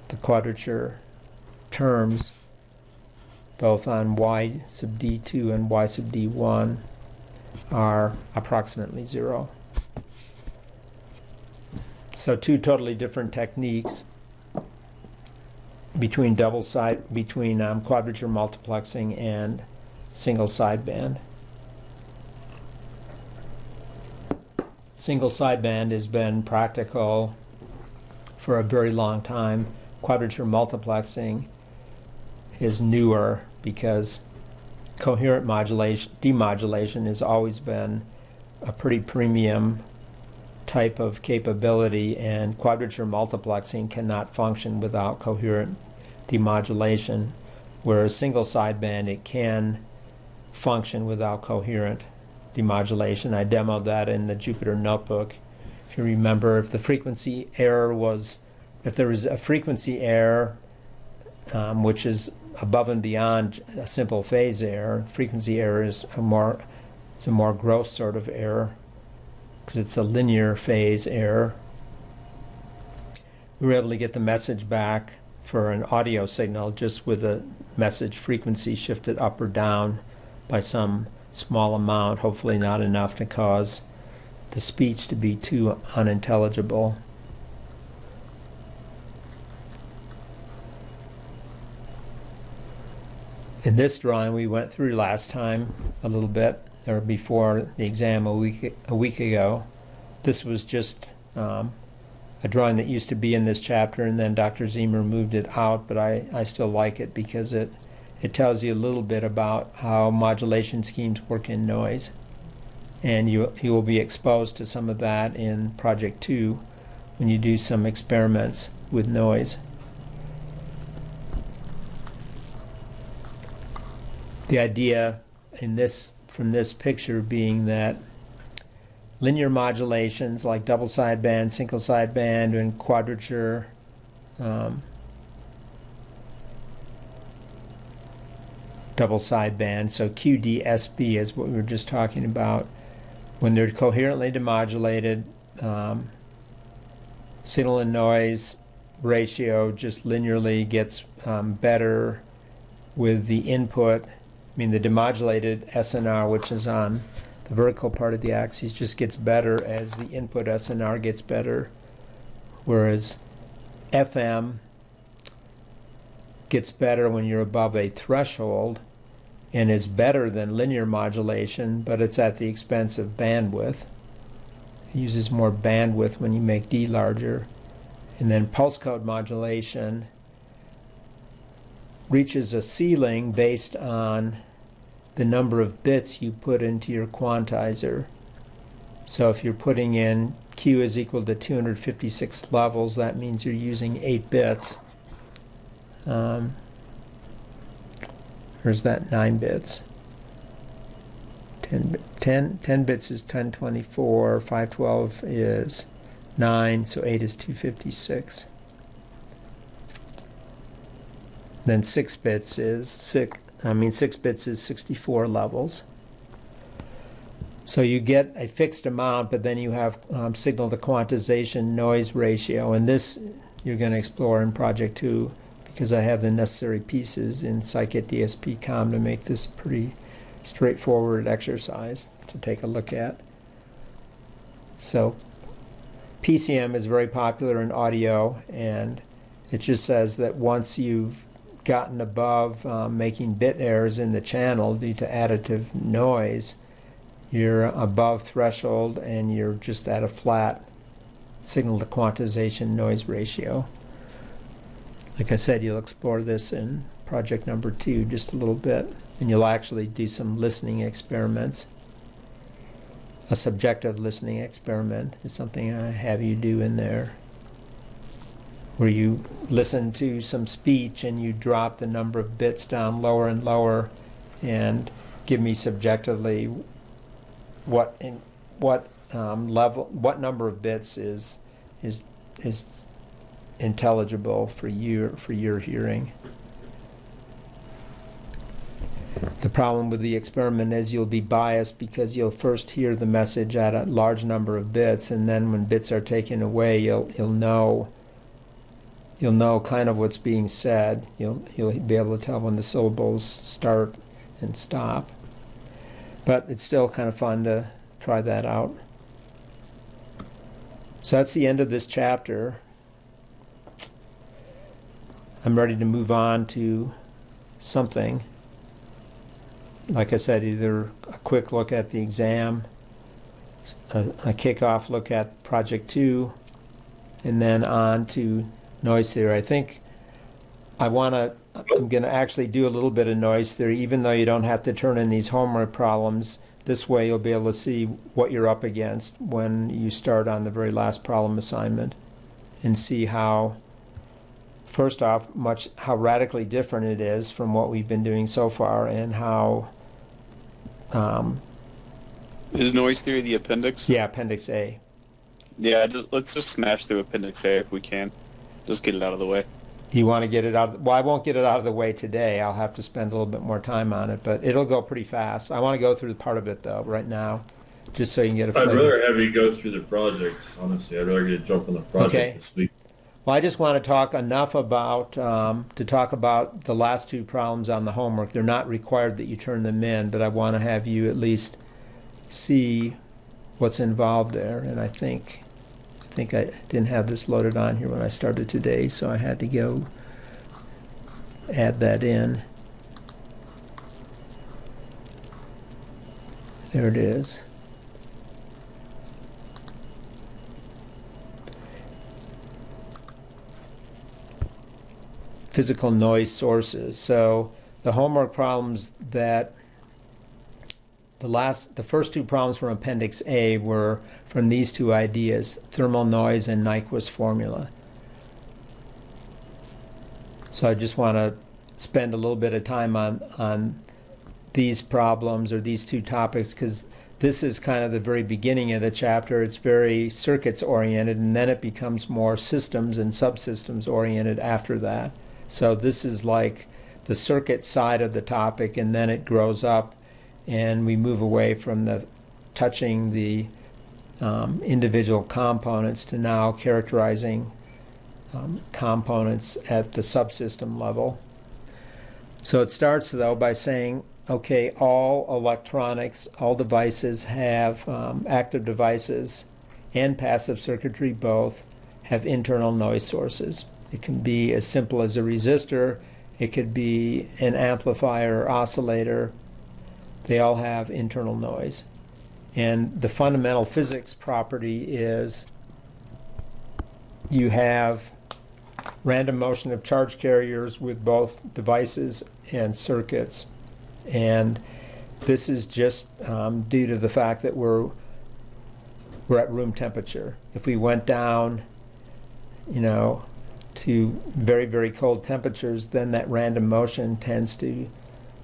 the quadrature terms, both on y sub d2 and y sub d1, are approximately 0. So two totally different techniques between quadrature multiplexing and single sideband. Single sideband has been practical for a very long time. Quadrature multiplexing is newer because coherent demodulation has always been a pretty premium type of capability, and quadrature multiplexing cannot function without coherent demodulation, whereas single sideband, it can function without coherent demodulation. I demoed that in the Jupyter Notebook. If you remember, if there was a frequency error, which is above and beyond a simple phase error, frequency error is a more gross sort of error, because it's a linear phase error. We were able to get the message back for an audio signal just with a message frequency shifted up or down by some small amount, hopefully not enough to cause the speech to be too unintelligible. In this drawing we went through last time a little bit, or before the exam a week ago. This was just a drawing that used to be in this chapter, and then Dr. Zemer moved it out, but I still like it because it tells you a little bit about how modulation schemes work in noise. And you will be exposed to some of that in Project 2 when you do some experiments with noise. The idea from this picture being that linear modulations like double sideband, single sideband, and quadrature double sideband, so QDSB is what we were just talking about. When they're coherently demodulated, signal and noise ratio just linearly gets better with the input. I mean, the demodulated SNR, which is on the vertical part of the axis, just gets better as the input SNR gets better, whereas FM gets better when you're above a threshold and is better than linear modulation, but it's at the expense of bandwidth. It uses more bandwidth when you make D larger. And then pulse code modulation reaches a ceiling based on the number of bits you put into your quantizer. So if you're putting in Q is equal to 256 levels, that means you're using 8 bits. There's that 9 bits. 10 bits is 1024, 512 is 9, so 8 is 256. Then 6 bits is 64 levels. So you get a fixed amount, but then you have signal to quantization noise ratio, and this you're going to explore in Project 2 because I have the necessary pieces in Scikit DSP-Com to make this a pretty straightforward exercise to take a look at. So PCM is very popular in audio, and it just says that once you've gotten above making bit errors in the channel due to additive noise, you're above threshold and you're just at a flat signal to quantization noise ratio. Like I said, you'll explore this in project number 2 just a little bit, and you'll actually do some listening experiments. A subjective listening experiment is something I have you do in there, where you listen to some speech and you drop the number of bits down lower and lower and give me subjectively what level, what number of bits is intelligible for your hearing. The problem with the experiment is you'll be biased because you'll first hear the message at a large number of bits, and then when bits are taken away, you'll know kind of what's being said. You'll be able to tell when the syllables start and stop. But it's still kind of fun to try that out. So that's the end of this chapter. I'm ready to move on to something. Like I said, either a quick look at the exam, a kickoff look at Project 2, and then on to noise theory. I think I'm going to actually do a little bit of noise theory, even though you don't have to turn in these homework problems. This way you'll be able to see what you're up against when you start on the very last problem assignment and see how, first off, how radically different it is from what we've been doing so far, and how Is noise theory the appendix? yeah, Appendix A. Yeah, let's just smash through Appendix A if we can. Just get it out of the way. You want to get it out? Well, I won't get it out of the way today. I'll have to spend a little bit more time on it, but it'll go pretty fast. I want to go through part of it, though, right now, just so you can get a I'd flavor. rather have you go through the project, honestly. I'd rather get a jump on the project Okay. this week. Well, I just want to talk enough about to talk about the last 2 problems on the homework. They're not required that you turn them in, but I want to have you at least see what's involved there. And I think I didn't have this loaded on here when I started today, so I had to go add that in. There it is. Physical noise sources. So the homework problems that the first 2 problems from Appendix A were from these 2 ideas, thermal noise and Nyquist formula. So I just want to spend a little bit of time on these problems or these 2 topics, because this is kind of the very beginning of the chapter. It's very circuits oriented, and then it becomes more systems and subsystems oriented after that. So this is like the circuit side of the topic, and then it grows up and we move away from touching the individual components to now characterizing components at the subsystem level. So it starts, though, by saying, okay, all electronics, all devices have active devices and passive circuitry both have internal noise sources. It can be as simple as a resistor. It could be an amplifier or oscillator. They all have internal noise. And the fundamental physics property is you have random motion of charge carriers with both devices and circuits. And this is just due to the fact that we're at room temperature. If we went down, to very, very cold temperatures, then that random motion tends to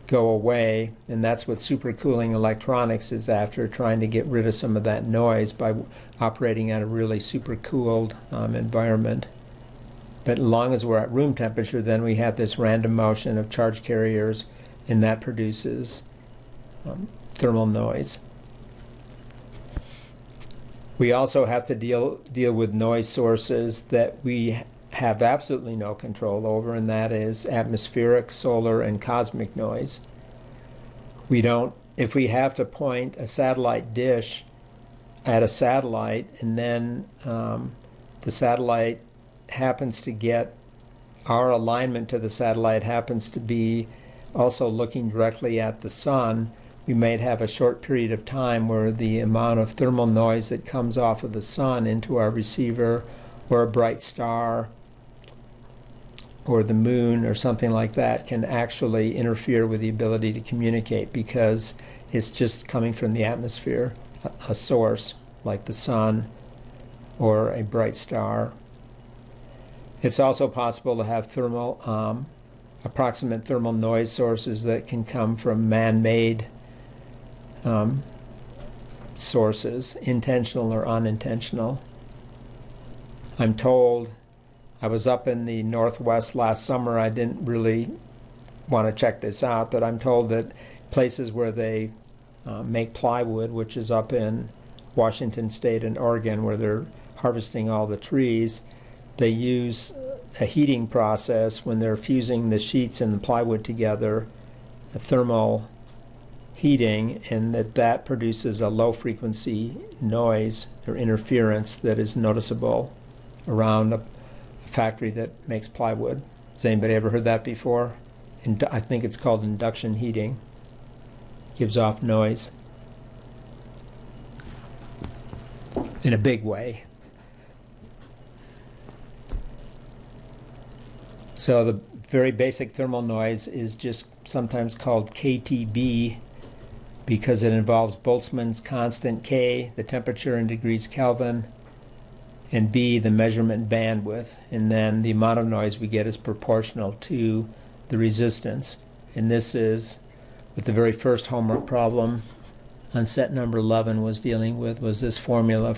go away, and that's what supercooling electronics is after, trying to get rid of some of that noise by operating at a really supercooled environment. But as long as we're at room temperature, then we have this random motion of charge carriers, and that produces thermal noise. We also have to deal with noise sources that we have absolutely no control over, and that is atmospheric, solar, and cosmic noise. If we have to point a satellite dish at a satellite, and then the satellite happens to get, our alignment to the satellite happens to be also looking directly at the sun, we might have a short period of time where the amount of thermal noise that comes off of the sun into our receiver, or a bright star, or the moon, or something like that, can actually interfere with the ability to communicate, because it's just coming from the atmosphere, a source like the sun or a bright star. It's also possible to have approximate thermal noise sources that can come from man-made sources, intentional or unintentional. I'm told, I was up in the Northwest last summer, I didn't really want to check this out, but I'm told that places where they make plywood, which is up in Washington State and Oregon, where they're harvesting all the trees, they use a heating process when they're fusing the sheets and the plywood together, a thermal heating, and that produces a low frequency noise or interference that is noticeable around a factory that makes plywood. Has anybody ever heard that before? I think it's called induction heating. Gives off noise in a big way. So the very basic thermal noise is just sometimes called KTB, because it involves Boltzmann's constant K, the temperature in degrees Kelvin, and B, the measurement bandwidth. And then the amount of noise we get is proportional to the resistance. And this is what the very first homework problem on set number 11 was dealing with, was this formula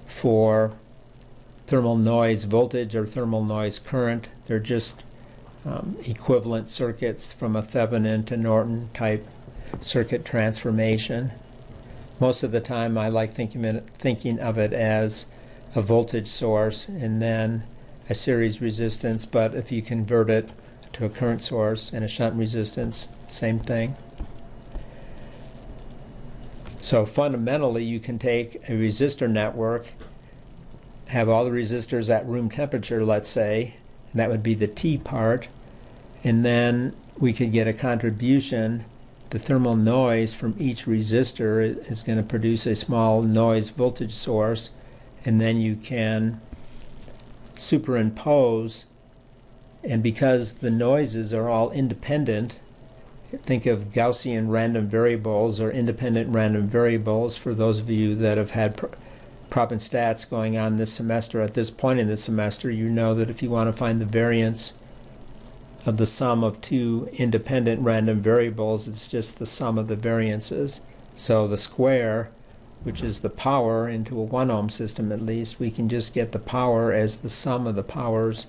for thermal noise voltage or thermal noise current. They're just equivalent circuits from a Thevenin to Norton type circuit transformation. Most of the time I like thinking of it as a voltage source and then a series resistance, but if you convert it to a current source and a shunt resistance, same thing. So fundamentally you can take a resistor network, have all the resistors at room temperature, let's say, and that would be the T part, and then we could get a contribution. The thermal noise from each resistor is going to produce a small noise voltage source, and then you can superimpose, and because the noises are all independent, think of Gaussian random variables or independent random variables. For those of you that have had prop and stats going on this semester, at this point in the semester, you know that if you want to find the variance of the sum of two independent random variables, it's just the sum of the variances. So the square, which is the power into a 1 ohm system at least, we can just get the power as the sum of the powers,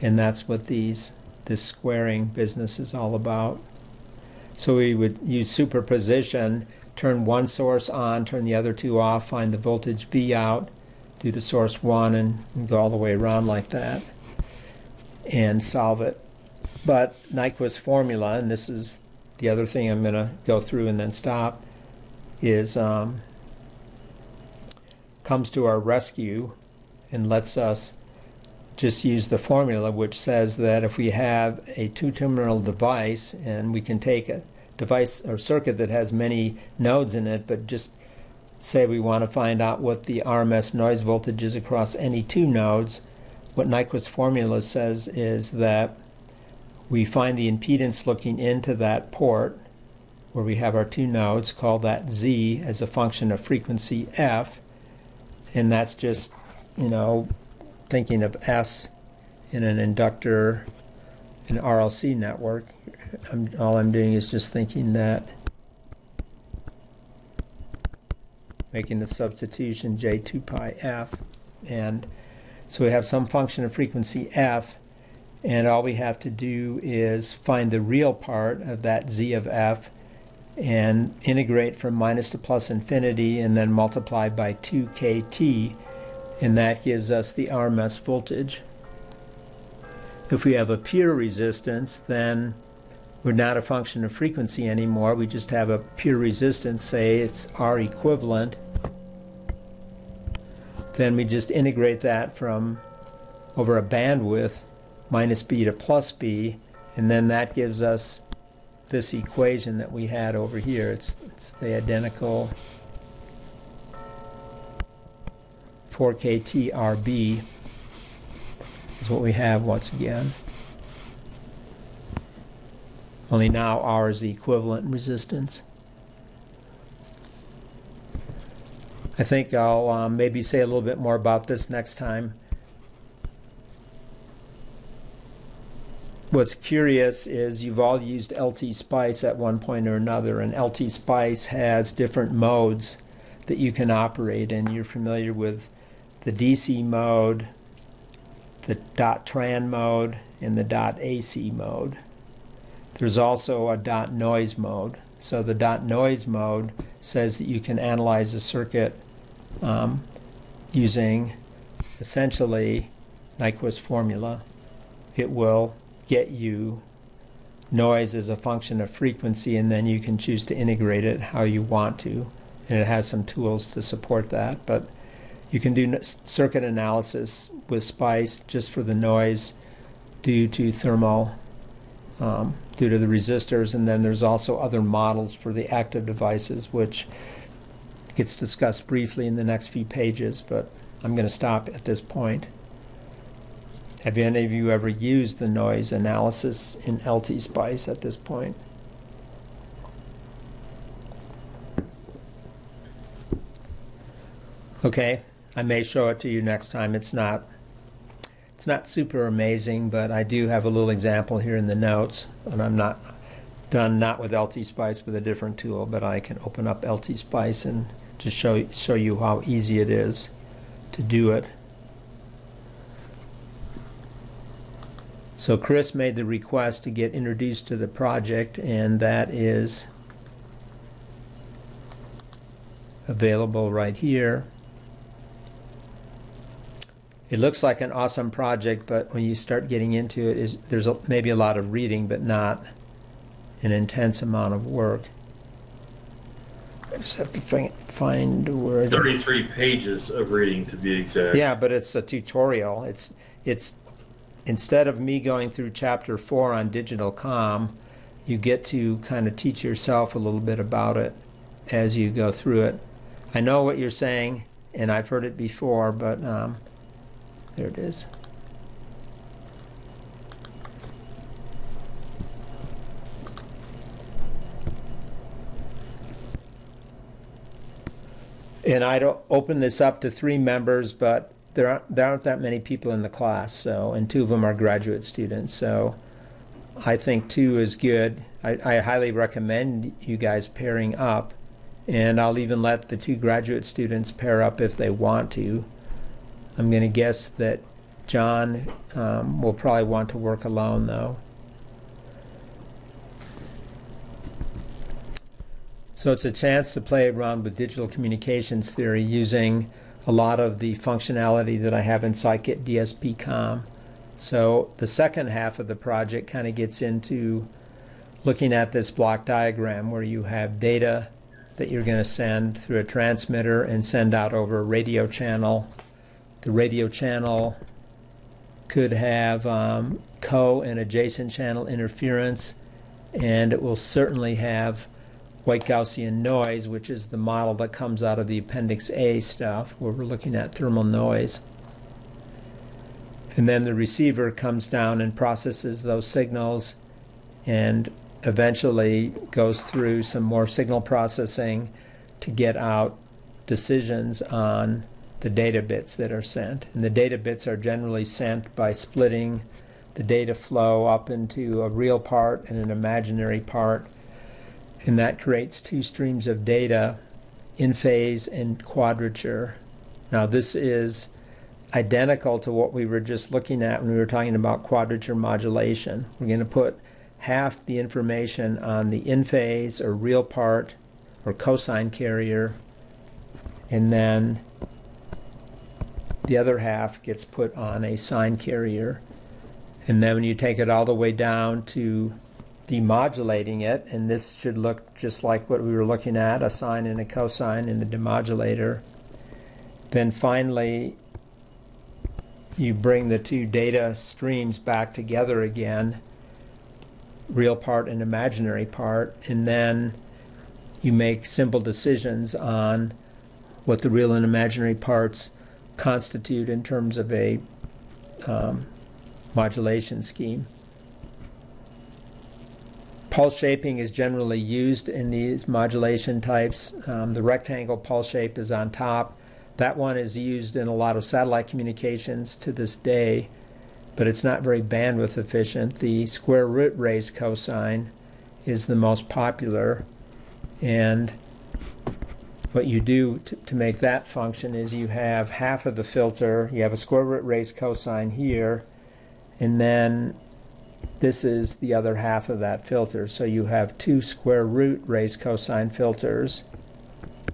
and that's what this squaring business is all about. So we would use superposition, turn one source on, turn the other two off, find the voltage V out, do to source 1, and go all the way around like that and solve it. But Nyquist's formula, and this is the other thing I'm going to go through and then stop, is comes to our rescue and lets us just use the formula, which says that if we have a two-terminal device and we can take a device or circuit that has many nodes in it, but just say we want to find out what the RMS noise voltage is across any two nodes, what Nyquist's formula says is that we find the impedance looking into that port where we have our two nodes, call that Z, as a function of frequency F, and that's just, thinking of S in an inductor, an RLC network. All I'm doing is just thinking that, making the substitution J2 pi F, and so we have some function of frequency F, and all we have to do is find the real part of that Z of F and integrate from minus to plus infinity and then multiply by 2kT, and that gives us the RMS voltage. If we have a pure resistance, then we're not a function of frequency anymore. We just have a pure resistance, say it's R equivalent. Then we just integrate that from over a bandwidth minus B to plus B, and then that gives us this equation that we had over here. It's the identical 4kT RB is what we have once again. Only now R is the equivalent resistance. I think I'll maybe say a little bit more about this next time. What's curious is you've all used LT-Spice at one point or another, and LT-Spice has different modes that you can operate in. You're familiar with the DC mode, the .tran mode, and the .AC mode. There's also a .noise mode. So the .noise mode says that you can analyze a circuit using essentially Nyquist formula. It will get you noise as a function of frequency, and then you can choose to integrate it how you want to, and it has some tools to support that. But you can do circuit analysis with SPICE just for the noise due to thermal, due to the resistors, and then there's also other models for the active devices, which gets discussed briefly in the next few pages, but I'm going to stop at this point. Have any of you ever used the noise analysis in LT-Spice at this point? Okay, I may show it to you next time. It's not super amazing, but I do have a little example here in the notes, and I'm not with LT-Spice, with a different tool, but I can open up LT-Spice and just show you how easy it is to do it. So Chris made the request to get introduced to the project, and that is available right here. It looks like an awesome project, but when you start getting into it, there's maybe a lot of reading, but not an intense amount of work. I just have to find a word. 33 pages of reading to be exact. Yeah, but it's a tutorial. It's instead of me going through chapter 4 on digital comm, you get to kind of teach yourself a little bit about it as you go through it. I know what you're saying, and I've heard it before, but there it is. And I'd open this up to 3 members, but there aren't that many people in the class, so, and 2 of them are graduate students, so I think 2 is good. I highly recommend you guys pairing up, and I'll even let the 2 graduate students pair up if they want to. I'm going to guess that John will probably want to work alone, though. So it's a chance to play around with digital communications theory using a lot of the functionality that I have in Scikit DSP-Com. So the second half of the project kind of gets into looking at this block diagram where you have data that you're going to send through a transmitter and send out over a radio channel. The radio channel could have co- and adjacent channel interference, and it will certainly have white Gaussian noise, which is the model that comes out of the Appendix A stuff, where we're looking at thermal noise. And then the receiver comes down and processes those signals and eventually goes through some more signal processing to get out decisions on the data bits that are sent. And the data bits are generally sent by splitting the data flow up into a real part and an imaginary part. And that creates 2 streams of data, in phase and quadrature. Now this is identical to what we were just looking at when we were talking about quadrature modulation. We're going to put half the information on the in-phase or real part or cosine carrier, and then the other half gets put on a sine carrier. And then when you take it all the way down to demodulating it, and this should look just like what we were looking at, a sine and a cosine in the demodulator, then finally you bring the two data streams back together again, real part and imaginary part, and then you make simple decisions on what the real and imaginary parts constitute in terms of a modulation scheme. Pulse shaping is generally used in these modulation types. The rectangle pulse shape is on top. That one is used in a lot of satellite communications to this day, but it's not very bandwidth efficient. The square root raised cosine is the most popular, and what you do to make that function is you have half of the filter, you have a square root raised cosine here, and then this is the other half of that filter. So you have two square root raised cosine filters,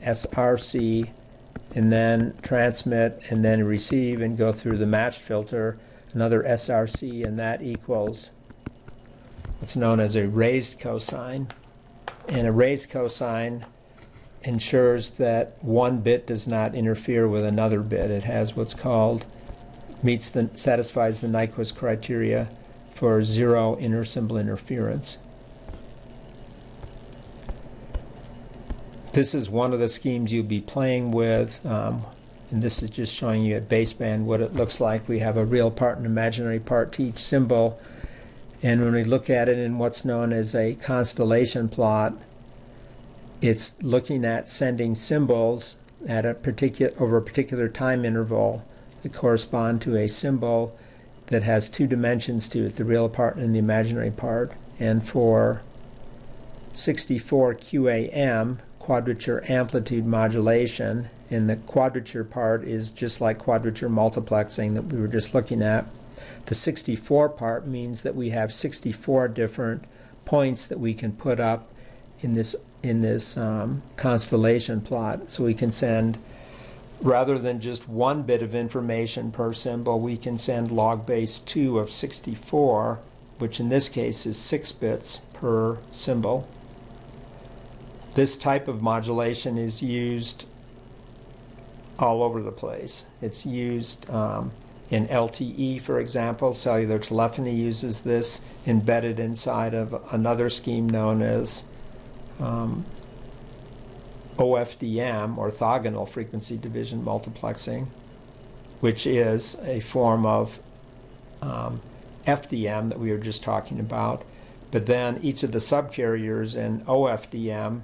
SRC, and then transmit, and then receive and go through the matched filter, another SRC, and that equals what's known as a raised cosine. And a raised cosine ensures that one bit does not interfere with another bit. It has what's called, satisfies the Nyquist criteria for zero inner symbol interference. This is one of the schemes you'll be playing with, and this is just showing you at baseband what it looks like. We have a real part and imaginary part to each symbol, and when we look at it in what's known as a constellation plot, it's looking at sending symbols at over a particular time interval that correspond to a symbol that has two dimensions to it, the real part and the imaginary part. And for 64 QAM, quadrature amplitude modulation, and the quadrature part is just like quadrature multiplexing that we were just looking at. The 64 part means that we have 64 different points that we can put up in this constellation plot. So we can send, rather than just one bit of information per symbol, we can send log base 2 of 64, which in this case is 6 bits per symbol. This type of modulation is used all over the place. It's used in LTE, for example. Cellular telephony uses this embedded inside of another scheme known as OFDM, orthogonal frequency division multiplexing, which is a form of FDM that we were just talking about. But then each of the subcarriers in OFDM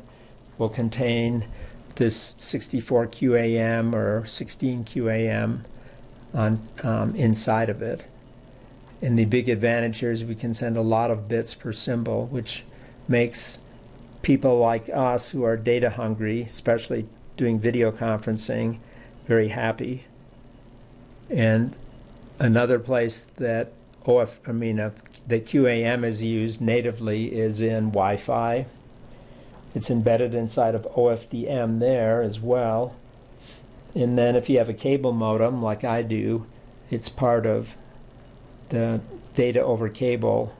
will contain this 64 QAM or 16 QAM inside of it. And the big advantage here is we can send a lot of bits per symbol, which makes people like us who are data hungry, especially doing video conferencing, very happy. And another place that the QAM is used natively is in Wi-Fi. It's embedded inside of OFDM there as well. And then if you have a cable modem like I do, it's part of the data over cable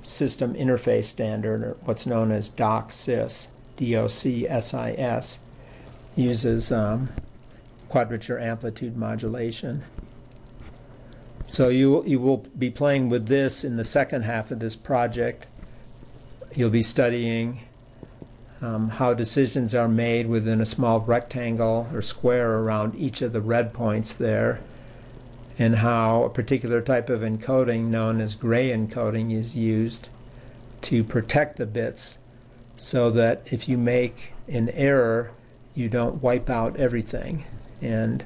system interface standard, or what's known as DOCSIS, DOCSIS, uses quadrature amplitude modulation. So you will be playing with this in the second half of this project. You'll be studying how decisions are made within a small rectangle or square around each of the red points there, and how a particular type of encoding known as gray encoding is used to protect the bits so that if you make an error, you don't wipe out everything. And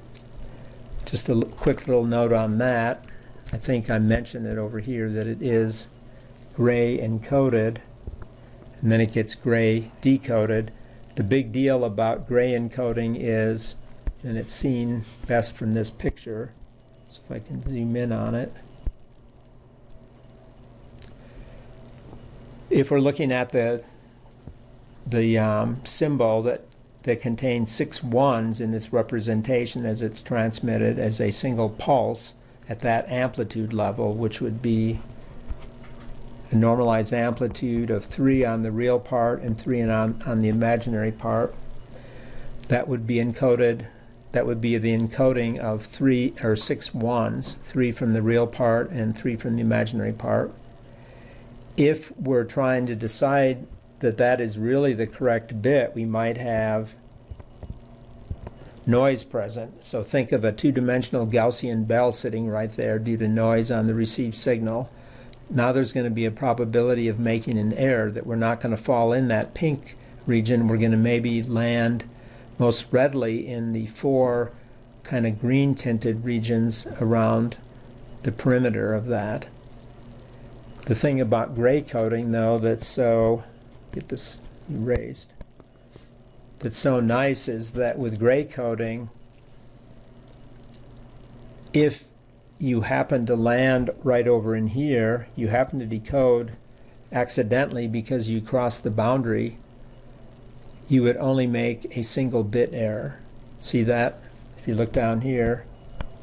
just a quick little note on that, I think I mentioned it over here, that it is gray encoded, and then it gets gray decoded. The big deal about gray encoding is, and it's seen best from this picture, so if I can zoom in on it. if we're looking at the symbol that contains 6 ones in its representation as it's transmitted as a single pulse at that amplitude level, which would be a normalized amplitude of 3 on the real part and 3 on the imaginary part, that would be encoded. That would be the encoding of 3 or 6 ones, 3 from the real part and 3 from the imaginary part. If we're trying to decide that that is really the correct bit, we might have noise present. So think of a two-dimensional Gaussian bell sitting right there due to noise on the received signal. Now there's going to be a probability of making an error that we're not going to fall in that pink region. We're going to maybe land most readily in the 4 kind of green tinted regions around the perimeter of that. The thing about gray coding, though, that's so, get this erased, that's so nice is that with gray coding, if you happen to land right over in here, you happen to decode accidentally because you crossed the boundary, you would only make a single bit error. See that? If you look down here,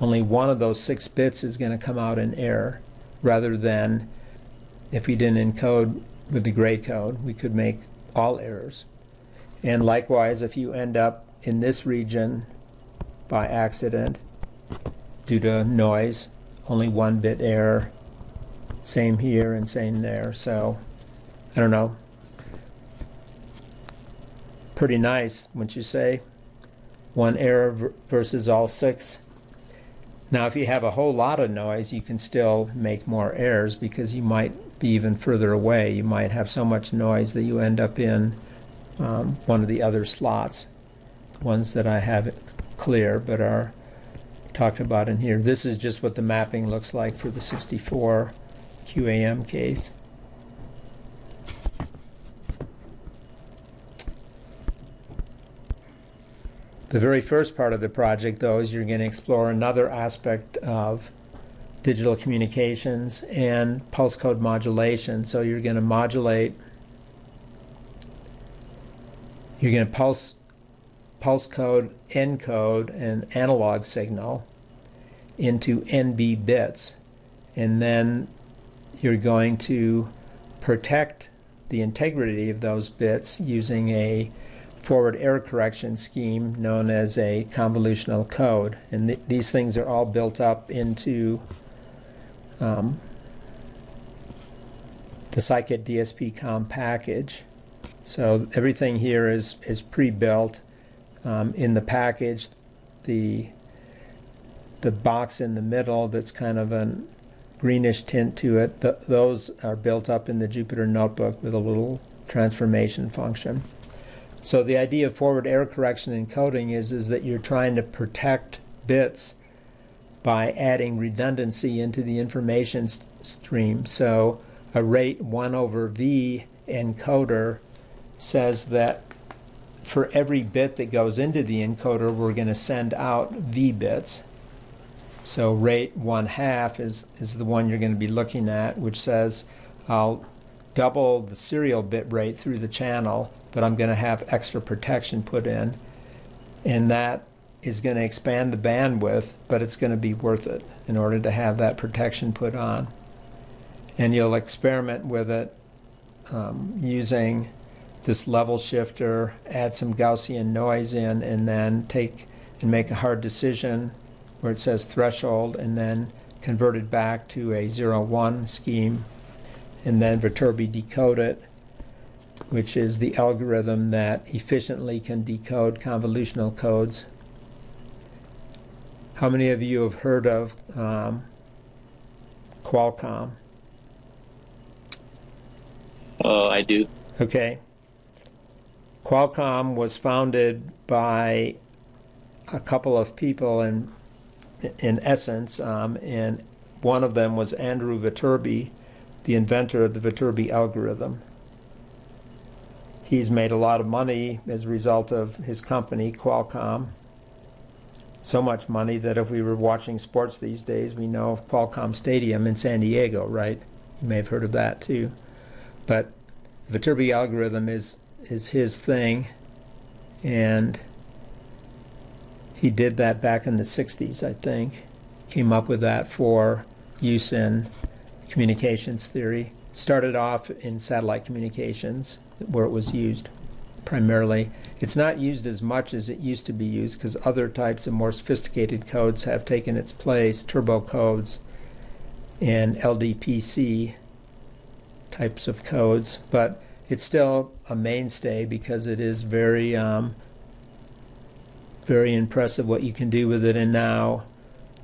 only one of those 6 bits is going to come out in error, rather than if we didn't encode with the gray code, we could make all errors. And likewise, if you end up in this region by accident due to noise, only 1 bit error. Same here and same there. So, I don't know. Pretty nice, wouldn't you say? 1 error versus all 6. Now, if you have a whole lot of noise, you can still make more errors because you might be even further away. You might have so much noise that you end up in one of the other slots, ones that I have clear but are talked about in here. This is just what the mapping looks like for the 64 QAM case. The very first part of the project, though, is you're going to explore another aspect of digital communications and pulse code modulation. So you're going to modulate, you're going to pulse code, encode an analog signal into NB bits, and then you're going to protect the integrity of those bits using a forward error correction scheme known as a convolutional code. And these things are all built up into the Scikit DSP-COM package. So everything here is pre-built in the package. The box in the middle that's kind of a greenish tint to it, those are built up in the Jupyter Notebook with a little transformation function. So the idea of forward error correction encoding is that you're trying to protect bits by adding redundancy into the information stream. So a rate 1/v encoder says that for every bit that goes into the encoder, we're going to send out v bits. So rate 1/2 is the one you're going to be looking at, which says I'll double the serial bit rate through the channel, but I'm going to have extra protection put in, and that is going to expand the bandwidth, but it's going to be worth it in order to have that protection put on. And you'll experiment with it using this level shifter, add some Gaussian noise in, and then take and make a hard decision where it says threshold, and then convert it back to a 0-1 scheme, and then Viterbi decode it, which is the algorithm that efficiently can decode convolutional codes. How many of you have heard of Qualcomm? I do. Okay. Qualcomm was founded by a couple of people in essence, and one of them was Andrew Viterbi, the inventor of the Viterbi algorithm. He's made a lot of money as a result of his company, Qualcomm. So much money that if we were watching sports these days, we know of Qualcomm Stadium in San Diego, right? You may have heard of that too. But Viterbi algorithm is his thing, and he did that back in the 60s, I think. Came up with that for use in communications theory. Started off in satellite communications, where it was used primarily. It's not used as much as it used to be used because other types of more sophisticated codes have taken its place, turbo codes and LDPC types of codes, but it's still a mainstay because it is very very impressive what you can do with it, and now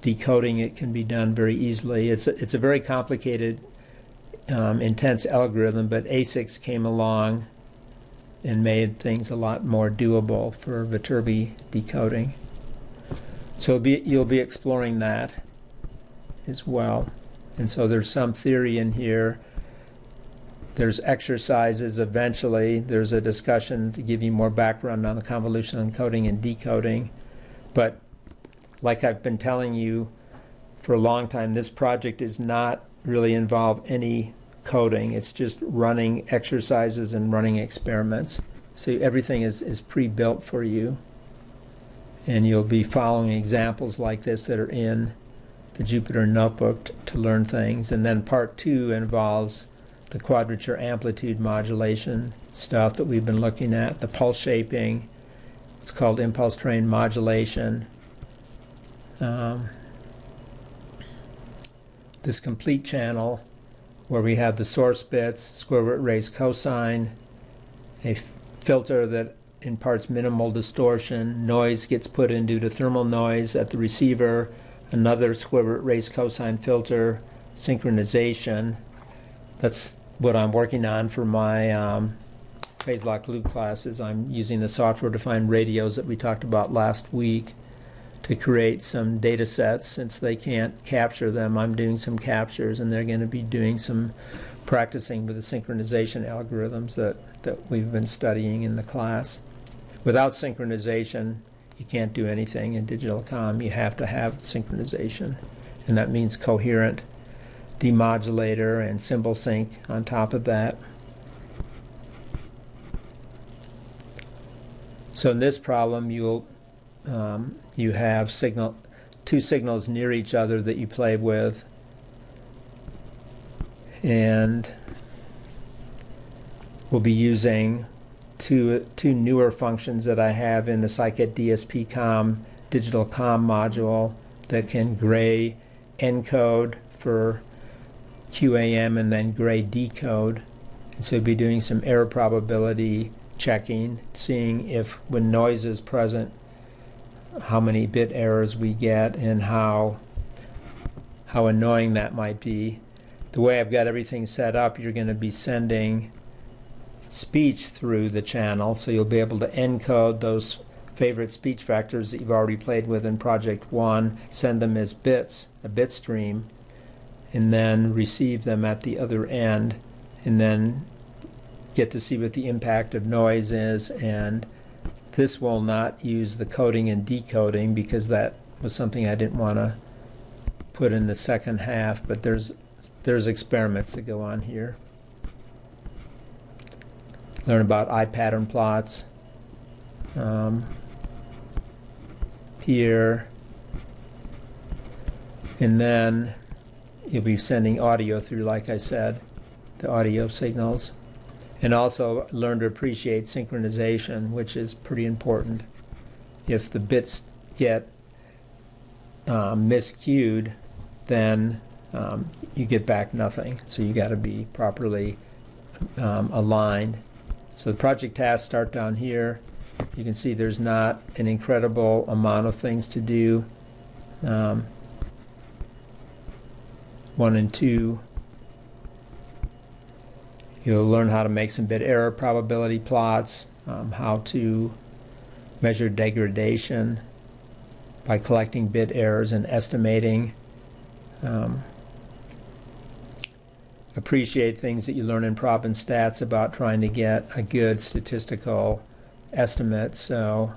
decoding it can be done very easily. It's a very complicated, intense algorithm, but ASICs came along and made things a lot more doable for Viterbi decoding. So you'll be exploring that as well. And so there's some theory in here. There's exercises eventually. There's a discussion to give you more background on the convolutional encoding and decoding. But like I've been telling you for a long time, this project does not really involve any coding. It's just running exercises and running experiments. So everything is pre-built for you. And you'll be following examples like this that are in the Jupyter Notebook to learn things. And then part 2 involves the quadrature amplitude modulation stuff that we've been looking at, the pulse shaping. It's called impulse train modulation. This complete channel where we have the source bits, square root raised cosine, a filter that imparts minimal distortion, noise gets put in due to thermal noise at the receiver, another square root raised cosine filter, synchronization. That's what I'm working on for my phase lock loop classes. I'm using the software-defined radios that we talked about last week to create some data sets. Since they can't capture them, I'm doing some captures, and they're going to be doing some practicing with the synchronization algorithms that we've been studying in the class. Without synchronization, you can't do anything in digital comm. You have to have synchronization, and that means coherent demodulator and symbol sync on top of that. So in this problem, you have two signals near each other that you play with, and we'll be using two newer functions that I have in the Scikit DSP-COM digital comm module that can gray encode for QAM and then gray decode. And so we'll be doing some error probability checking, seeing if when noise is present, how many bit errors we get and how annoying that might be. The way I've got everything set up, you're going to be sending speech through the channel, so you'll be able to encode those favorite speech vectors that you've already played with in Project 1, send them as bits, a bit stream, and then receive them at the other end, and then get to see what the impact of noise is. And this will not use the coding and decoding because that was something I didn't want to put in the second half, but there's experiments that go on here. Learn about eye pattern plots here, and then you'll be sending audio through, like I said, the audio signals, and also learn to appreciate synchronization, which is pretty important. If the bits get miscued, then you get back nothing, so you got to be properly aligned. So the project tasks start down here. You can see there's not an incredible amount of things to do. 1 and 2. You'll learn how to make some bit error probability plots, how to measure degradation by collecting bit errors and estimating. Appreciate things that you learn in prob and stats about trying to get a good statistical estimate. So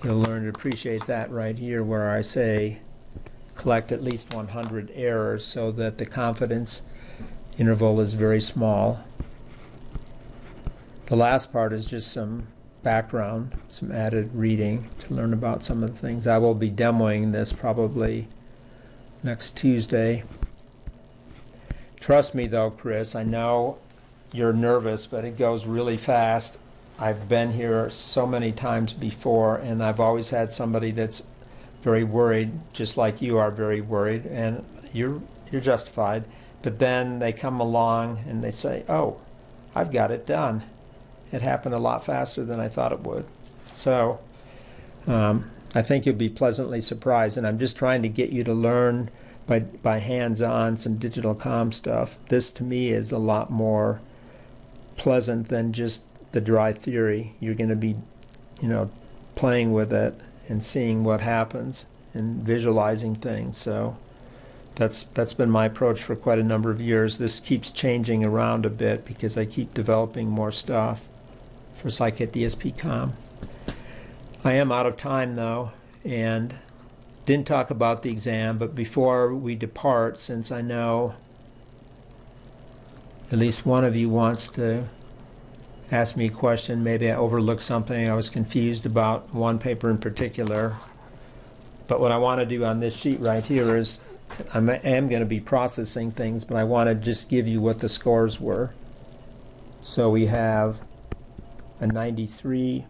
you'll learn to appreciate that right here, where I say collect at least 100 errors so that the confidence interval is very small. The last part is just some background, some added reading to learn about some of the things. I will be demoing this probably next Tuesday. Trust me though, Chris, I know you're nervous, but it goes really fast. I've been here so many times before, and I've always had somebody that's very worried, just like you are very worried, and you're justified. But then they come along and they say, "Oh, I've got it done. It happened a lot faster than I thought it would." So I think you'll be pleasantly surprised, and I'm just trying to get you to learn by hands-on some digital comm stuff. This to me is a lot more pleasant than just the dry theory. You're going to be, playing with it and seeing what happens and visualizing things. So that's been my approach for quite a number of years. This keeps changing around a bit because I keep developing more stuff for Scikit DSP Com. I am out of time though, and didn't talk about the exam, but before we depart, since I know at least one of you wants to ask me a question, maybe I overlooked something, I was confused about one paper in particular. But what I want to do on this sheet right here is I am going to be processing things, but I want to just give you what the scores were. So we have a 93,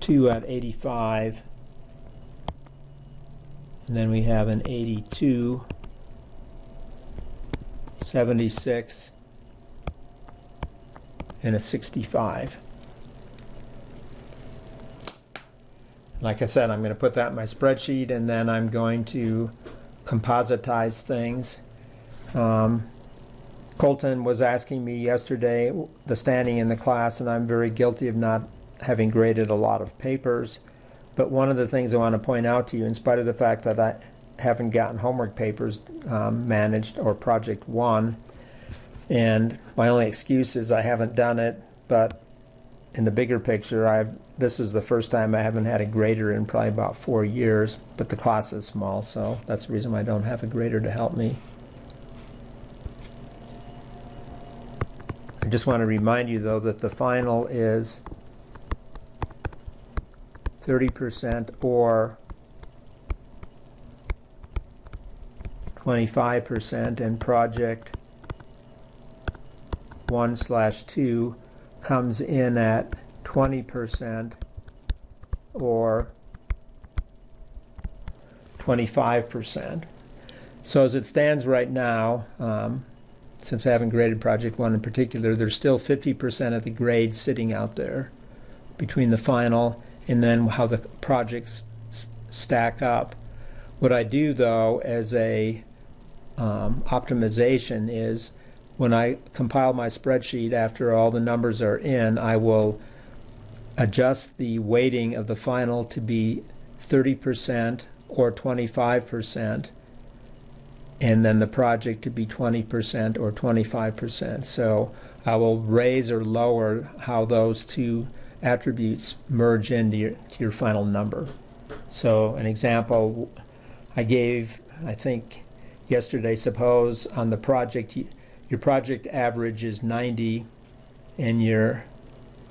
2 at 85, and then we have an 82, 76, and a 65. Like I said, I'm going to put that in my spreadsheet, and then I'm going to compositize things. Colton was asking me yesterday the standing in the class, and I'm very guilty of not having graded a lot of papers. But one of the things I want to point out to you, in spite of the fact that I haven't gotten homework papers managed or project one, and my only excuse is I haven't done it, but in the bigger picture, this is the first time I haven't had a grader in probably about 4 years, but the class is small, so that's the reason why I don't have a grader to help me. I just want to remind you, though, that the final is 30% or 25%, and project 1/2 comes in at 20% or 25%. So as it stands right now, since I haven't graded project one in particular, there's still 50% of the grade sitting out there between the final and then how the projects stack up. What I do though as a optimization is when I compile my spreadsheet after all the numbers are in, I will adjust the weighting of the final to be 30% or 25%, and then the project to be 20% or 25%. So I will raise or lower how those two attributes merge into your final number. So an example I gave, I think yesterday, suppose on the project, your project average is 90 and your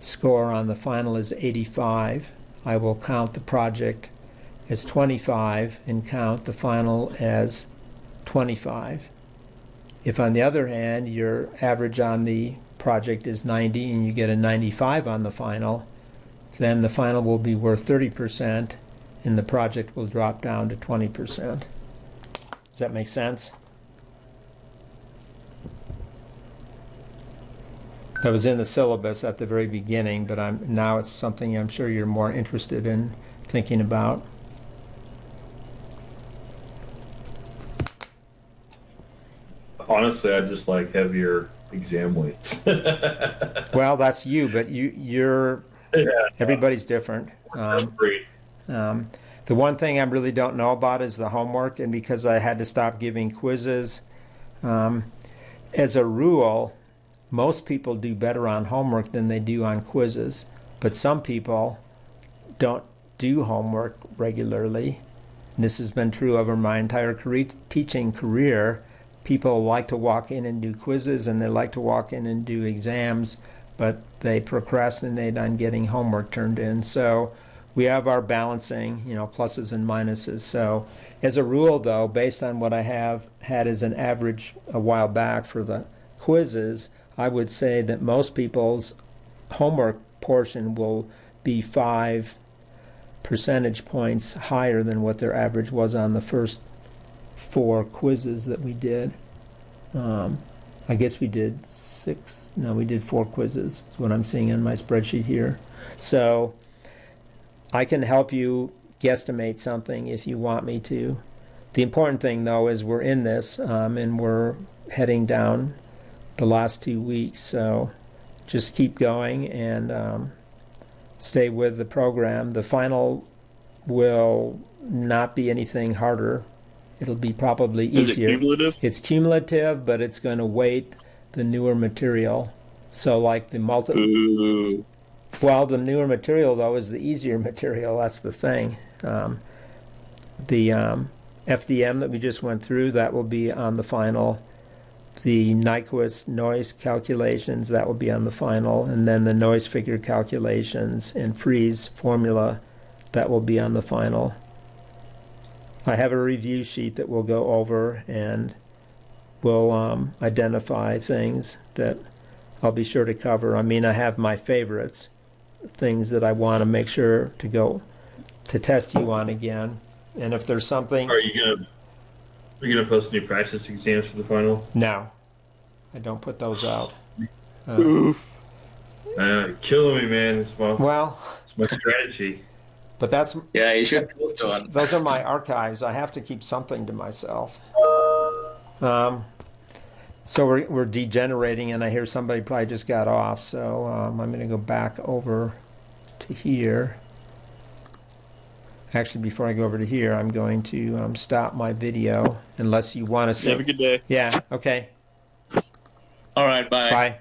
score on the final is 85. I will count the project as 25 and count the final as 25. If on the other hand your average on the project is 90 and you get a 95 on the final, then the final will be worth 30% and the project will drop down to 20%. Does that make sense? That was in the syllabus at the very beginning, but now it's something I'm sure you're more interested in thinking about. Honestly, I just like heavier exam weights. Well, that's you, but you're Yeah. everybody's different. That's great. The one thing I really don't know about is the homework, and because I had to stop giving quizzes, as a rule, most people do better on homework than they do on quizzes, but some people don't do homework regularly. And this has been true over my entire teaching career, people like to walk in and do quizzes, and they like to walk in and do exams, but they procrastinate on getting homework turned in. So we have our balancing, pluses and minuses. So as a rule, though, based on what I have had as an average a while back for the quizzes, I would say that most people's homework portion will be 5 percentage points higher than what their average was on the first 4 quizzes that we did. I guess we did 6. No, we did 4 quizzes. That's what I'm seeing on my spreadsheet here. So I can help you guesstimate something if you want me to. The important thing, though, is we're in this, and we're heading down the last 2 weeks. So just keep going and stay with the program. The final will not be anything harder. It'll be probably Is it easier. cumulative? It's cumulative, but it's going to weight the newer material. So like the Ooh. well, the newer material, though, is the easier material. That's the thing. The FDM that we just went through, that will be on the final. The Nyquist noise calculations, that will be on the final. And then the noise figure calculations and Freeze formula, that will be on the final. I have a review sheet that we'll go over, and we'll identify things that I'll be sure to cover. I mean, I have my favorites, things that I want to make sure to go to test you on again. And if there's something... Are you gonna post any practice exams for the final? No, I don't put those out. Ooh. You're killing me, man. It's Well, my strategy. but that's Yeah, you should post one. those are my archives. I have to keep something to myself. So we're degenerating, and I hear somebody probably just got off. So I'm going to go back over to here. Actually, before I go over to here, I'm going to stop my video, unless you want to say. Have a good day. Yeah. Okay. All right, bye. Bye.